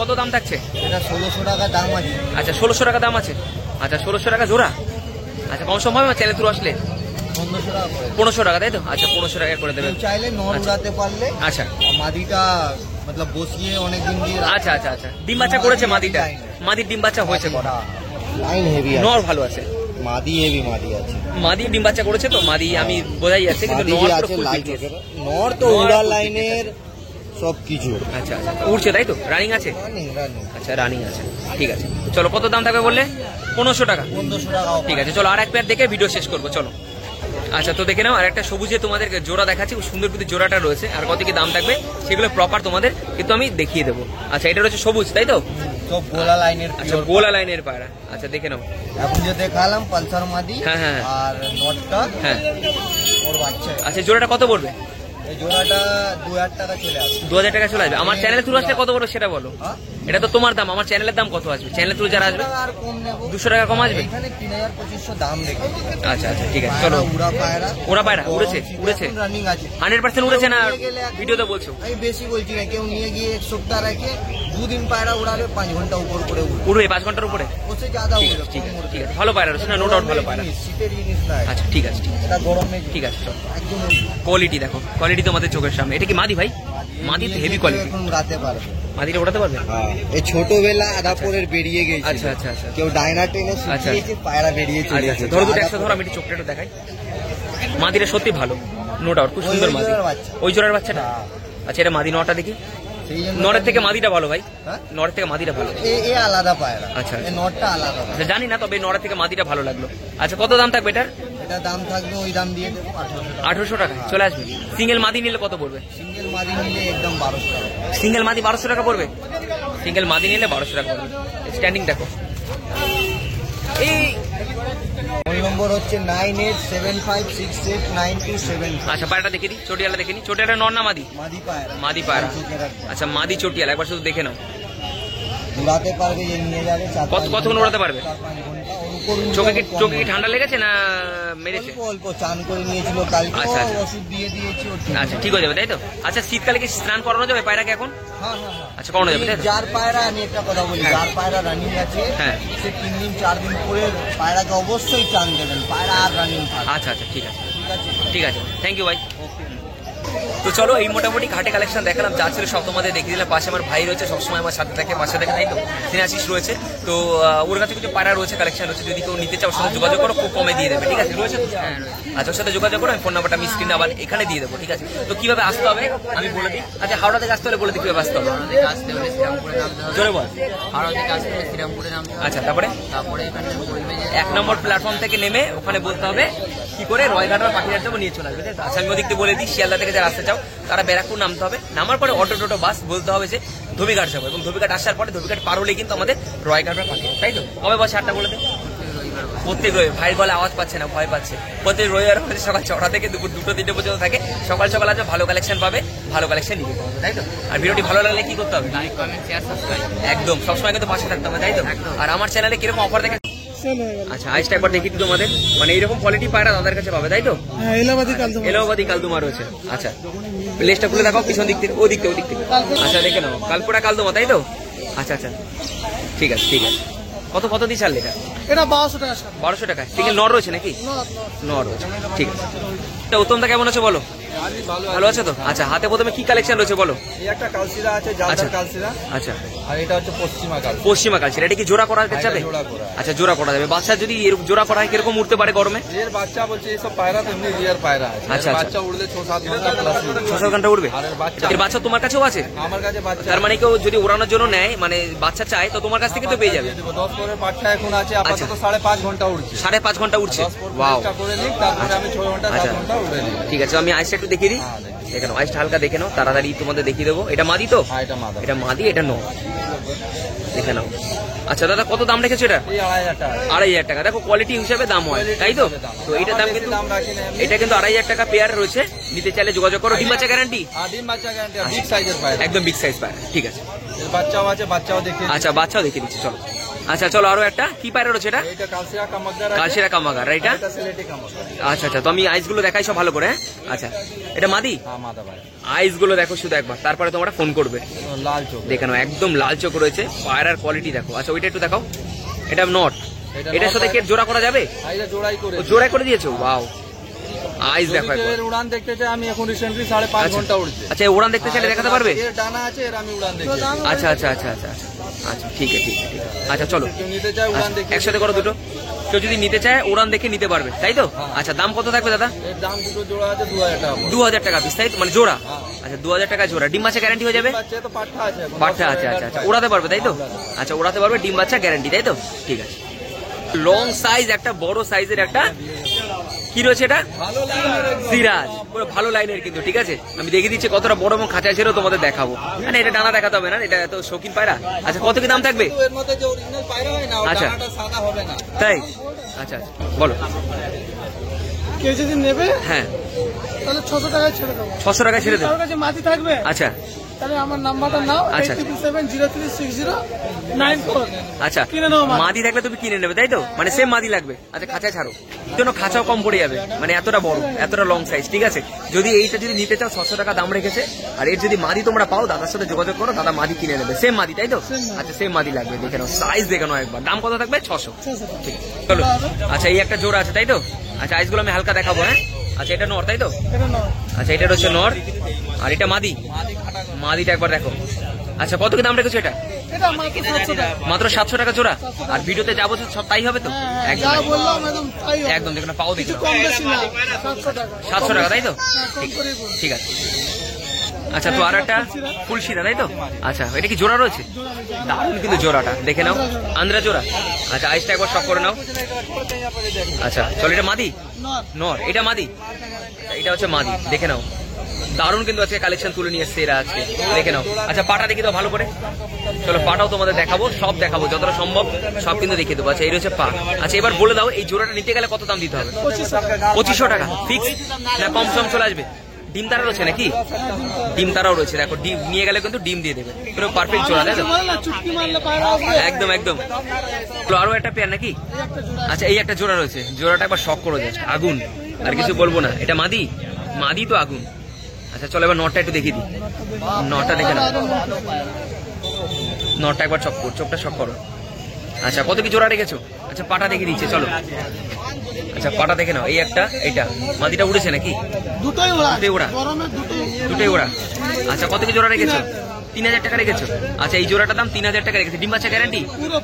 Speaker 1: কত দাম থাকছে?
Speaker 2: এটা 1600 টাকা দাম আছে।
Speaker 1: আচ্ছা 1600 টাকা দাম আছে। আচ্ছা 1600 টাকা জোড়া। আচ্ছা কম সম হবে চ্যানেল থ্রু আসলে?
Speaker 2: 1500 টাকা করে।
Speaker 1: 1500 টাকা তাই তো? আচ্ছা 1500 টাকা করে দেবেন।
Speaker 2: কেউ চাইলে নর
Speaker 1: আচ্ছা।
Speaker 2: উড়াতে পারলে।
Speaker 1: আচ্ছা
Speaker 2: আর মাদিটা মতলব বসিয়ে অনেক দিন দিয়ে
Speaker 1: আচ্ছা আচ্ছা আচ্ছা, ডিম বাচ্চা করেছে মাদিটা? মাদির ডিম বাচ্চা হয়েছে কটা?
Speaker 2: লাইন হেভি আছে।
Speaker 1: নর ভালো আছে?
Speaker 2: মাদি হেভি মাদি আছে।
Speaker 1: মাদি ডিম বাচ্চা করেছে তো? মাদি আমি বোঝাই যাচ্ছে, কিন্তু
Speaker 2: মাদি
Speaker 1: নর পুরো
Speaker 2: আছে
Speaker 1: full
Speaker 2: লাল
Speaker 1: fitness।
Speaker 2: চোখের। নর তো
Speaker 1: নর
Speaker 2: উড়া
Speaker 1: full
Speaker 2: লাইনের সব কিছু।
Speaker 1: আচ্ছা আচ্ছা, উড়ছে তাই তো? রানিং আছে?
Speaker 2: Running running.
Speaker 1: আচ্ছা রানিং আছে, ঠিক আছে। চলো কত দাম থাকবে বললে? 1500 টাকা।
Speaker 2: 1500 টাকা।
Speaker 1: ঠিক আছে চলো, আর এক পেয়ার দেখে ভিডিও শেষ করবো, চলো। আচ্ছা তো দেখে নাও, আর একটা সবুজে তোমাদেরকে জোড়া দেখাচ্ছি, খুব সুন্দর কিন্তু জোড়াটা রয়েছে। আর কত কি দাম থাকবে সেগুলো প্রপার তোমাদের কিন্তু আমি দেখিয়ে দেবো। আচ্ছা এটা রয়েছে সবুজ তাই তো?
Speaker 2: সব গোলা লাইনের।
Speaker 1: আচ্ছা গোলা লাইনের পায়রা। আচ্ছা দেখে নাও।
Speaker 2: এখন যে দেখালাম পালসার মাদি।
Speaker 1: হ্যাঁ, হ্যাঁ।
Speaker 2: আর নটটা
Speaker 1: হ্যাঁ
Speaker 2: ওর বাচ্চা।
Speaker 1: আচ্ছা জোড়াটা কত পড়বে?
Speaker 2: এই জোড়াটা 2000 টাকা চলে আসবে।
Speaker 1: 2000 টাকা চলে আসবে। আমার চ্যানেল থ্রু আসলে কত পড়বে সেটা বলো।
Speaker 2: হ্যাঁ?
Speaker 1: এটা তো তোমার দাম, আমার চ্যানেলের দাম কত আসবে? চ্যানেল তুলে যারা আসবে
Speaker 2: আর কম নেবো,
Speaker 1: 200 টাকা কম আসবে।
Speaker 2: এখানে 3200 দাম রেখেছি।
Speaker 1: আচ্ছা আচ্ছা ঠিক আছে চলো। ওরা পায়রা উড়েছে
Speaker 2: রানিং আছে
Speaker 1: 100% উড়েছে না? ভিডিওতে বলছো?
Speaker 2: আমি বেশি বলছি না, কেউ নিয়ে গিয়ে 1 সপ্তাহ রেখে 2 দিন পায়রা উড়াবে, 5 ঘন্টা উপর করে
Speaker 1: উড়বে 5 ঘন্টার উপরে?
Speaker 2: ওসে জ্যাদা উড়বে।
Speaker 1: ঠিক আছে ঠিক আছে, ভালো পায়রা রয়েছে না? নো ডাউট ভালো পায়রা।
Speaker 2: শীতের জিনিস না
Speaker 1: আচ্ছা ঠিক আছে ঠিক আছে
Speaker 2: এটা, গরমে
Speaker 1: ঠিক আছে চলো।
Speaker 2: একদম
Speaker 1: কোয়ালিটি দেখো, কোয়ালিটি তোমাদের চোখের সামনে। এটা কি মাদি ভাই? মাদি তো হেভি কোয়ালিটি।
Speaker 2: এখন উড়াতে পারবে।
Speaker 1: মাদিটা ওঠাতে পারবে?
Speaker 2: এই ছোটবেলা আদাপুরের বেরিয়ে গেছে।
Speaker 1: আচ্ছা আচ্ছা আচ্ছা
Speaker 2: কেউ ডাইনা টেনে শিখিয়েছে, পায়রা বেরিয়ে চলে
Speaker 1: আচ্ছা ধরো দুটো একশো ধরো, আমি একটু চোখটা একটু দেখাই। মাদিটা সত্যি ভালো, নো ডাউট, খুব সুন্দর মাদি। ওই জোড়ার বাচ্চাটা? আচ্ছা এটা মাদি নটা দেখি। নরের থেকে মাদিটা ভালো ভাই, নরের থেকে মাদিটা ভালো।
Speaker 2: এ আলাদা পায়রা।
Speaker 1: আচ্ছা
Speaker 2: এই নটটা আলাদা।
Speaker 1: আচ্ছা জানি না, তবে নরের থেকে মাদিটা ভালো লাগলো। আচ্ছা কত দাম থাকবে এটার?
Speaker 2: এটা দাম থাকবে ওই দাম দিয়ে দেবো
Speaker 1: 1800 টাকা চলে আসবে। সিঙ্গেল মাদি নিলে কত পড়বে?
Speaker 2: সিঙ্গেল মাদি নিলে একদম 1200 টাকা।
Speaker 1: সিঙ্গেল মাদি 1200 টাকা পড়বে? সিঙ্গেল মাদি নিলে 1200 টাকা পড়বে। স্ট্যান্ডিং দেখো। এই
Speaker 2: ফোন নম্বর হচ্ছে 9875689275।
Speaker 1: আচ্ছা পায়রাটা দেখে দিই, চটিয়ালা দেখে নিই। চটিয়ালা নর না মাদি?
Speaker 2: মাদি পায়রা।
Speaker 1: মাদি পায়রা। আচ্ছা মাদি চটিয়ালা, একবার শুধু দেখে নাও।
Speaker 2: উড়াতে পারবে, যে নিয়ে যাবে
Speaker 1: কতক্ষণ উড়াতে পারবে?
Speaker 2: 4-5 ঘন্টা। ওর উপর
Speaker 1: চোখে কি ঠান্ডা লেগেছে না মেরেছে?
Speaker 2: অল্প চান করে নিয়েছিল কালকে,
Speaker 1: আচ্ছা, আচ্ছা।
Speaker 2: ওষুধ দিয়ে দিয়েছি ওর।
Speaker 1: আচ্ছা ঠিক হয়ে যাবে তাই তো? আচ্ছা শীতকালে কি স্নান করানো যাবে পায়রাকে এখন?
Speaker 2: হ্যাঁ।
Speaker 1: আচ্ছা করানো যাবে তাই তো?
Speaker 2: যার পায়রা, আমি একটা কথা বলি,
Speaker 1: হ্যাঁ।
Speaker 2: যার পায়রা রানিং আছে
Speaker 1: হ্যাঁ।
Speaker 2: সে 3 দিন 4 দিন পরে পায়রাকে অবশ্যই চান দেবেন, পায়রা আর রানিং থাকবে।
Speaker 1: আচ্ছা আচ্ছা ঠিক আছে
Speaker 2: ঠিক আছে?
Speaker 1: ঠিক আছে, থ্যাংক ইউ ভাই। তো চলো এই মোটামুটি ঘাটে কালেকশন দেখালাম, যা ছিল সব তোমাদের দেখিয়ে দিলাম। পাশে আমার ভাই রয়েছে, সবসময় আমার সাথে থাকে, পাশে থাকে তাই তো, সিনাশিস রয়েছে। তো ওর কাছে কিছু পায়রা রয়েছে, কালেকশন রয়েছে, যদি কেউ নিতে চাও ওর সাথে যোগাযোগ করো, খুব কমে দিয়ে দেবে। ঠিক আছে রয়েছে তো? আচ্ছা ওর সাথে যোগাযোগ করো, আমি ফোন নাম্বারটা আমি স্ক্রিনে আবার এখানে দিয়ে দেবো। ঠিক আছে, তো কিভাবে আসতে হবে আমি বলে দিই। আচ্ছা হাওড়া থেকে আসতে হলে বলে দিই কিভাবে আসতে হবে। জোরে বল। আচ্ছা তারপরে 1 নম্বর প্ল্যাটফর্ম থেকে নেমে ওখানে বলতে হবে কি করে রয়ঘাটার পাখিরার যাবো, নিয়ে চলে আসবে। তাই তো? আচ্ছা আমি ওদিক থেকে বলে দিই, শিয়ালদা থেকে যারা আসতে চাও তারা ব্যারাকপুর নামতে হবে, নামার পরে অটো টোটো বাস বলতে হবে যে ধোবিঘাট যাবো, এবং ধোবিঘাট আসার পরে ধোবিঘাট পার হলেই কিন্তু আমাদের রয়ঘাটার পাখি। তাই তো? কবে বসে আটটা বলে দে। প্রত্যেক রবিবার। ভাইয়ের গলে আওয়াজ পাচ্ছে না, ভয় পাচ্ছে। প্রত্যেক রবিবার হচ্ছে সকাল 6টা থেকে দুপুর 2-3টে পর্যন্ত থাকে। সকাল সকাল আসবে, ভালো কালেকশন পাবে, ভালো কালেকশন নিবে। তাই তো? আর ভিডিওটি ভালো লাগলে কি করতে হবে? Like comment share subscribe. একদম সবসময় কিন্তু পাশে থাকতে হবে। তাই তো? আর আমার চ্যানেলে কিরকম অফার দেখে। আচ্ছা আইসটা একবার দেখি তোমাদের, মানে এইরকম কোয়ালিটি পায়রা তাদের কাছে পাবে। তাই তো? এলাহাবাদি কালদুমা রয়েছে। আচ্ছা লেজটা খুলে দেখাও পিছন দিক থেকে, ওদিক থেকে। আচ্ছা দেখে নাও, কালপুরা কালদুমা তাই তো? আচ্ছা আচ্ছা ঠিক আছে ঠিক আছে। কত দিয়ে ছাড়লে এটা?
Speaker 2: এটা 1200 টাকা।
Speaker 1: 1200 টাকা। সিঙ্গেল নর রয়েছে নাকি? নর রয়েছে, ঠিক আছে। এটা উত্তমদা কেমন আছে বলো? ভালো আছে তো? আচ্ছা হাতে প্রথমে কি কালেকশন রয়েছে বলো?
Speaker 2: এই একটা কালসিরা আছে, জালদার কালসিরা।
Speaker 1: আচ্ছা
Speaker 2: আর এটা হচ্ছে
Speaker 1: পশ্চিমা কালসিরা। এটা কি জোড়া করা যাবে? আচ্ছা জোড়া করা যাবে। বাচ্চা যদি এরকম জোড়া করা হয় কিরকম উঠতে পারে গরমে?
Speaker 2: এর বাচ্চা বলছে এইসব পায়রা তো এমনি রিয়ার পায়রা আছে।
Speaker 1: আচ্ছা
Speaker 2: বাচ্চা উড়লে 6-7 ঘন্টা প্লাস
Speaker 1: 6-7 ঘন্টা উঠবে।
Speaker 2: আর
Speaker 1: এর বাচ্চা তোমার কাছেও আছে?
Speaker 2: আমার কাছে বাচ্চা।
Speaker 1: তার মানে কেউ যদি ওড়ানোর জন্য নেয়, মানে বাচ্চা চায়, তো তোমার কাছ থেকে তো পেয়ে যাবে।
Speaker 2: 10 পরের বাচ্চা এখন আছে, আপাতত 5.5 ঘন্টা উড়ছে।
Speaker 1: 5.5 ঘন্টা উঠছে। ওয়াও,
Speaker 2: করে নিই, তারপরে আমি 6 ঘন্টা 7 ঘন্টা উড়ে নিই।
Speaker 1: ঠিক আছে, আমি আইসটা একটু দেখিয়ে দিই। দেখে নাও আইসটা হালকা দেখে নাও, তাড়াতাড়ি তোমাদের দেখিয়ে দেবো। এটা মাদি তো?
Speaker 2: হ্যাঁ এটা মাদা।
Speaker 1: এটা মাদি, এটা নো। দেখে নাও। আচ্ছা দাদা কত দাম রেখেছো এটা?
Speaker 2: এই 2500 টাকা।
Speaker 1: 2500 টাকা। দেখো কোয়ালিটি হিসাবে দাম হয়, তাই তো? তো এটার দাম কিন্তু, এটা কিন্তু 2500 টাকা পেয়ার রয়েছে। নিতে চাইলে যোগাযোগ করো। ডিম বাচ্চা গ্যারান্টি?
Speaker 2: আর ডিম বাচ্চা গ্যারান্টি, বিগ সাইজের পায়রা,
Speaker 1: একদম বিগ সাইজ পায়রা। ঠিক আছে,
Speaker 2: এর বাচ্চাও আছে, বাচ্চাও দেখে।
Speaker 1: আচ্ছা বাচ্চাও দেখিয়ে দিচ্ছি চলো। আচ্ছা চলো আরো একটা কি পায়রা রয়েছে এটা?
Speaker 2: এটা কালসিরা কামাগার।
Speaker 1: কালসিরা কামাগার, এটা?
Speaker 2: এটা সিলেটি কামাগার।
Speaker 1: আচ্ছা আচ্ছা, তো আমি আইসগুলো দেখাই সব ভালো করে। হ্যাঁ আচ্ছা, এটা মাদি?
Speaker 2: হ্যাঁ মাদা ভাই।
Speaker 1: আইসগুলো দেখো শুধু একবার, তারপরে তোমরা ফোন করবে।
Speaker 2: লাল চোখ
Speaker 1: দেখে নাও একদম লাল চোখ রয়েছে, পায়রার কোয়ালিটি দেখো। আচ্ছা ওইটা একটু দেখাও। এটা নট, এটার সাথে কি জোড়া করা যাবে?
Speaker 2: আইরা জোড়াই করে।
Speaker 1: জোড়াই করে দিয়েছো? ওয়াও, আইস দেখো একবার।
Speaker 2: এর উড়ান দেখতে চাই আমি, এখন রিসেন্টলি 5.5 ঘন্টা উড়ছে।
Speaker 1: আচ্ছা উড়ান দেখতে চাইলে দেখাতে পারবে?
Speaker 2: এর ডানা আছে, এর আমি উড়ান দেখি।
Speaker 1: আচ্ছা আচ্ছা আচ্ছা আচ্ছা আচ্ছা ঠিক আছে ঠিক আছে। আচ্ছা চলো
Speaker 2: কেউ নিতে চায় উড়ান দেখে
Speaker 1: একসাথে করো দুটো। কেউ যদি নিতে চায় উড়ান দেখে নিতে পারবে, তাই তো? আচ্ছা দাম কত থাকবে দাদা?
Speaker 2: এর দাম দুটো জোড়া আছে 2000 টাকা।
Speaker 1: 2000 টাকা পিস, তাই তো? মানে জোড়া? আচ্ছা 2000 টাকা জোড়া। ডিম বাচ্চা গ্যারান্টি হয়ে যাবে?
Speaker 2: বাচ্চা তো পাঠা আছে এখন।
Speaker 1: পাঠা আছে, আচ্ছা আচ্ছা উড়াতে পারবে তাই তো? আচ্ছা উড়াতে পারবে, ডিম বাচ্চা গ্যারান্টি, তাই তো? ঠিক আছে। লং সাইজ একটা বড় সাইজের একটা কি রয়েছে এটা?
Speaker 2: ভালো লাইনের
Speaker 1: সিরাজ, পুরো ভালো লাইনের কিন্তু। ঠিক আছে, আমি দেখিয়ে দিচ্ছি কতটা বড় এবং খাঁচা ছিল তোমাদের দেখাবো। মানে এটা ডানা দেখাতে হবে না, এটা তো শৌখিন পায়রা। আচ্ছা কত কি দাম থাকবে?
Speaker 2: এর মধ্যে যে অরিজিনাল পায়রা হয় না, ওর
Speaker 1: আচ্ছা।
Speaker 2: ডানাটা সাদা হবে না।
Speaker 1: তাই? আচ্ছা আচ্ছা বলো।
Speaker 2: কেউ যদি নেবে
Speaker 1: হ্যাঁ
Speaker 2: তাহলে 600 টাকায় ছেড়ে দেবো।
Speaker 1: 600 টাকায় ছেড়ে দেবে?
Speaker 2: কারোর কাছে মাটি থাকবে?
Speaker 1: আচ্ছা
Speaker 2: তাহলে আমার নাম্বারটা নাও,
Speaker 1: আচ্ছা।
Speaker 2: 87703609
Speaker 1: আচ্ছা,
Speaker 2: কিনে নাও মাদি।
Speaker 1: মাদি থাকলে তুমি কিনে নেবে তাই তো? মানে সেম মাদি লাগবে? আচ্ছা, খাঁচায় ছাড়ো জন্য খাঁচাও কম পড়ে যাবে, মানে এতটা বড় এতটা লং সাইজ। ঠিক আছে, যদি এইটা যদি নিতে চাও 600 টাকা দাম রেখেছে। আর এর যদি মাদি তোমরা পাও দাদার সাথে যোগাযোগ করো, দাদা মাদি কিনে নেবে। সেম মাদি তাই তো? আচ্ছা, সেম মাদি লাগবে, দেখে নাও সাইজ দেখে নাও একবার। দাম কত থাকবে? 600। ঠিক আছে, চলো। আচ্ছা, এই একটা জোড়া আছে তাই তো? আচ্ছা, আইসগুলো আমি হালকা দেখাবো। হ্যাঁ, আচ্ছা, এটা নর তাই তো?
Speaker 2: এটা নাও।
Speaker 1: আচ্ছা, এটা হচ্ছে নর আর এটা মাদি। মাদিটা একবার দেখো। আচ্ছা, কত কি দাম রেখেছো এটা?
Speaker 2: এটা মাত্র 700 টাকা।
Speaker 1: মাত্র 700 টাকা জোড়া। আর ভিডিওতে যা বলছো সব তাই হবে তো? একদম
Speaker 2: যা বললাম একদম তাই হবে।
Speaker 1: একদম, দেখো না, পাও দেখো।
Speaker 2: কম বেশি না, 700 টাকা।
Speaker 1: 700 টাকা তাই তো?
Speaker 2: হ্যাঁ, কম করেই বলুন।
Speaker 1: ঠিক আছে। আচ্ছা, তো আর একটা ফুলশিরা তাই তো? আচ্ছা, এটা কি জোড়া রয়েছে? দারুণ কিন্তু জোড়াটা, দেখে নাও। আন্দ্রা জোড়া। আচ্ছা, আইসটা একবার শক করে নাও। আচ্ছা, চলো, এটা মাদি
Speaker 2: নর।
Speaker 1: নর, এটা মাদি, এটা হচ্ছে মাদি, দেখে নাও। দারুণ কিন্তু আজকে কালেকশন তুলে নিয়ে এসছে এরা আজকে, দেখে নাও। আচ্ছা, পাটা দেখি দাও ভালো করে। চলো, পাটাও তোমাদের দেখাবো, সব দেখাবো যতটা সম্ভব, সব কিন্তু দেখিয়ে দেবো। আচ্ছা, এই রয়েছে পা। আচ্ছা, এবার বলে দাও এই জোড়াটা নিতে গেলে কত দাম দিতে হবে? 2500 টাকা ফিক্স না কম সম চলে আসবে? ডিম তারা রয়েছে নাকি? ডিম তারাও রয়েছে, দেখো ডিম নিয়ে গেলে কিন্তু ডিম দিয়ে দেবে। পুরো পারফেক্ট জোড়া, তাই তো?
Speaker 2: চুটকি মারলে পায়রা আসবে।
Speaker 1: একদম একদম। তো আরো একটা পেয়ার নাকি? আচ্ছা, এই একটা জোড়া রয়েছে, জোড়াটা একবার শক করে যাচ্ছে, আগুন, আর কিছু বলবো না। এটা মাদি, মাদি তো আগুন। আচ্ছা, চলো এবার নটটা একটু দেখিয়ে দিই। নটটা দেখে নাও, নটটা একবার চক করো, চোখটা শক করো। আচ্ছা, কত কি জোড়া রেখেছো? আচ্ছা, পাটা দেখে দিচ্ছে, চলো। আচ্ছা, পাটা দেখে নাও, এই একটা, এইটা মাদিটা উড়েছে নাকি?
Speaker 2: দুটোই ওরা।
Speaker 1: দুটোই ওরা?
Speaker 2: গরমে দুটোই।
Speaker 1: দুটোই ওরা। আচ্ছা, কত কি জোড়া রেখেছো? 3000 টাকা রেখেছো? আচ্ছা, এই জোড়াটার দাম 3000 টাকা রেখেছে। ডিম বাচ্চা গ্যারান্টি?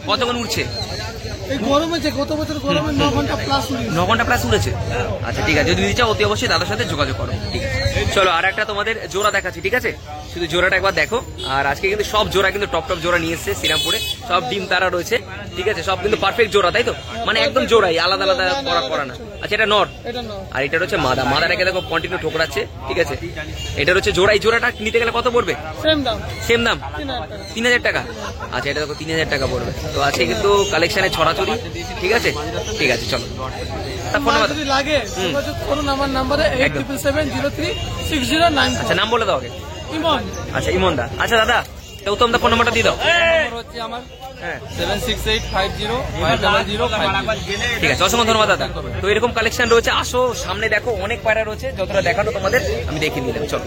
Speaker 1: কতক্ষণ উঠছে?
Speaker 2: এই গরমে যে গত বছর গরমে 9 ঘন্টা প্লাস উড়িয়েছে।
Speaker 1: 9 ঘন্টা প্লাস উড়েছে। আচ্ছা, ঠিক আছে, যদি দিতে চাও অতি অবশ্যই দাদার সাথে যোগাযোগ করো। ঠিক আছে, চলো আর একটা তোমাদের জোড়া দেখাচ্ছি। ঠিক আছে, শুধু জোড়াটা একবার দেখো। আর আজকে কিন্তু সব জোড়া কিন্তু টপ টপ জোড়া নিয়ে এসছে শ্রীরামপুরে, সব ডিম তারা রয়েছে। ঠিক আছে, সব কিন্তু পারফেক্ট জোড়া তাই তো? মানে একদম জোড়াই, আলাদা আলাদা করা না। আচ্ছা, এটা নর
Speaker 2: এটা নাও।
Speaker 1: আর এটা হচ্ছে মাদা। মাদাটাকে দেখো কন্টিনিউ ঠোকরাচ্ছে। ঠিক আছে, এটা হচ্ছে জোড়া। এই জোড়াটা নিতে গেলে কত পড়বে?
Speaker 2: সেম দাম,
Speaker 1: সেম দাম,
Speaker 2: 3000 টাকা।
Speaker 1: 3000 টাকা। আচ্ছা, এটা দেখো 3000 টাকা পড়বে। তো আজকে কিন্তু কালেকশনে ছড়াছড়ি। ঠিক আছে, ঠিক আছে, চলো। তা ফোন নাম্বার
Speaker 2: যদি লাগে যোগাযোগ করুন আমার নম্বরে 87703609।
Speaker 1: আচ্ছা, নাম বলে দাও আগে।
Speaker 2: ইমন।
Speaker 1: আচ্ছা, ইমন দা। আচ্ছা দাদা, তো উত্তম দা ফোন নাম্বারটা দিয়ে দাও।
Speaker 2: হচ্ছে আমার
Speaker 1: হ্যাঁ,
Speaker 2: 7685050050।
Speaker 1: ঠিক আছে, অসংখ্য ধন্যবাদ দাদা। তো এরকম কালেকশন রয়েছে, আসো সামনে দেখো, অনেক পায়রা রয়েছে, যতটা দেখানো তোমাদের আমি দেখিয়ে দিলাম। চলো।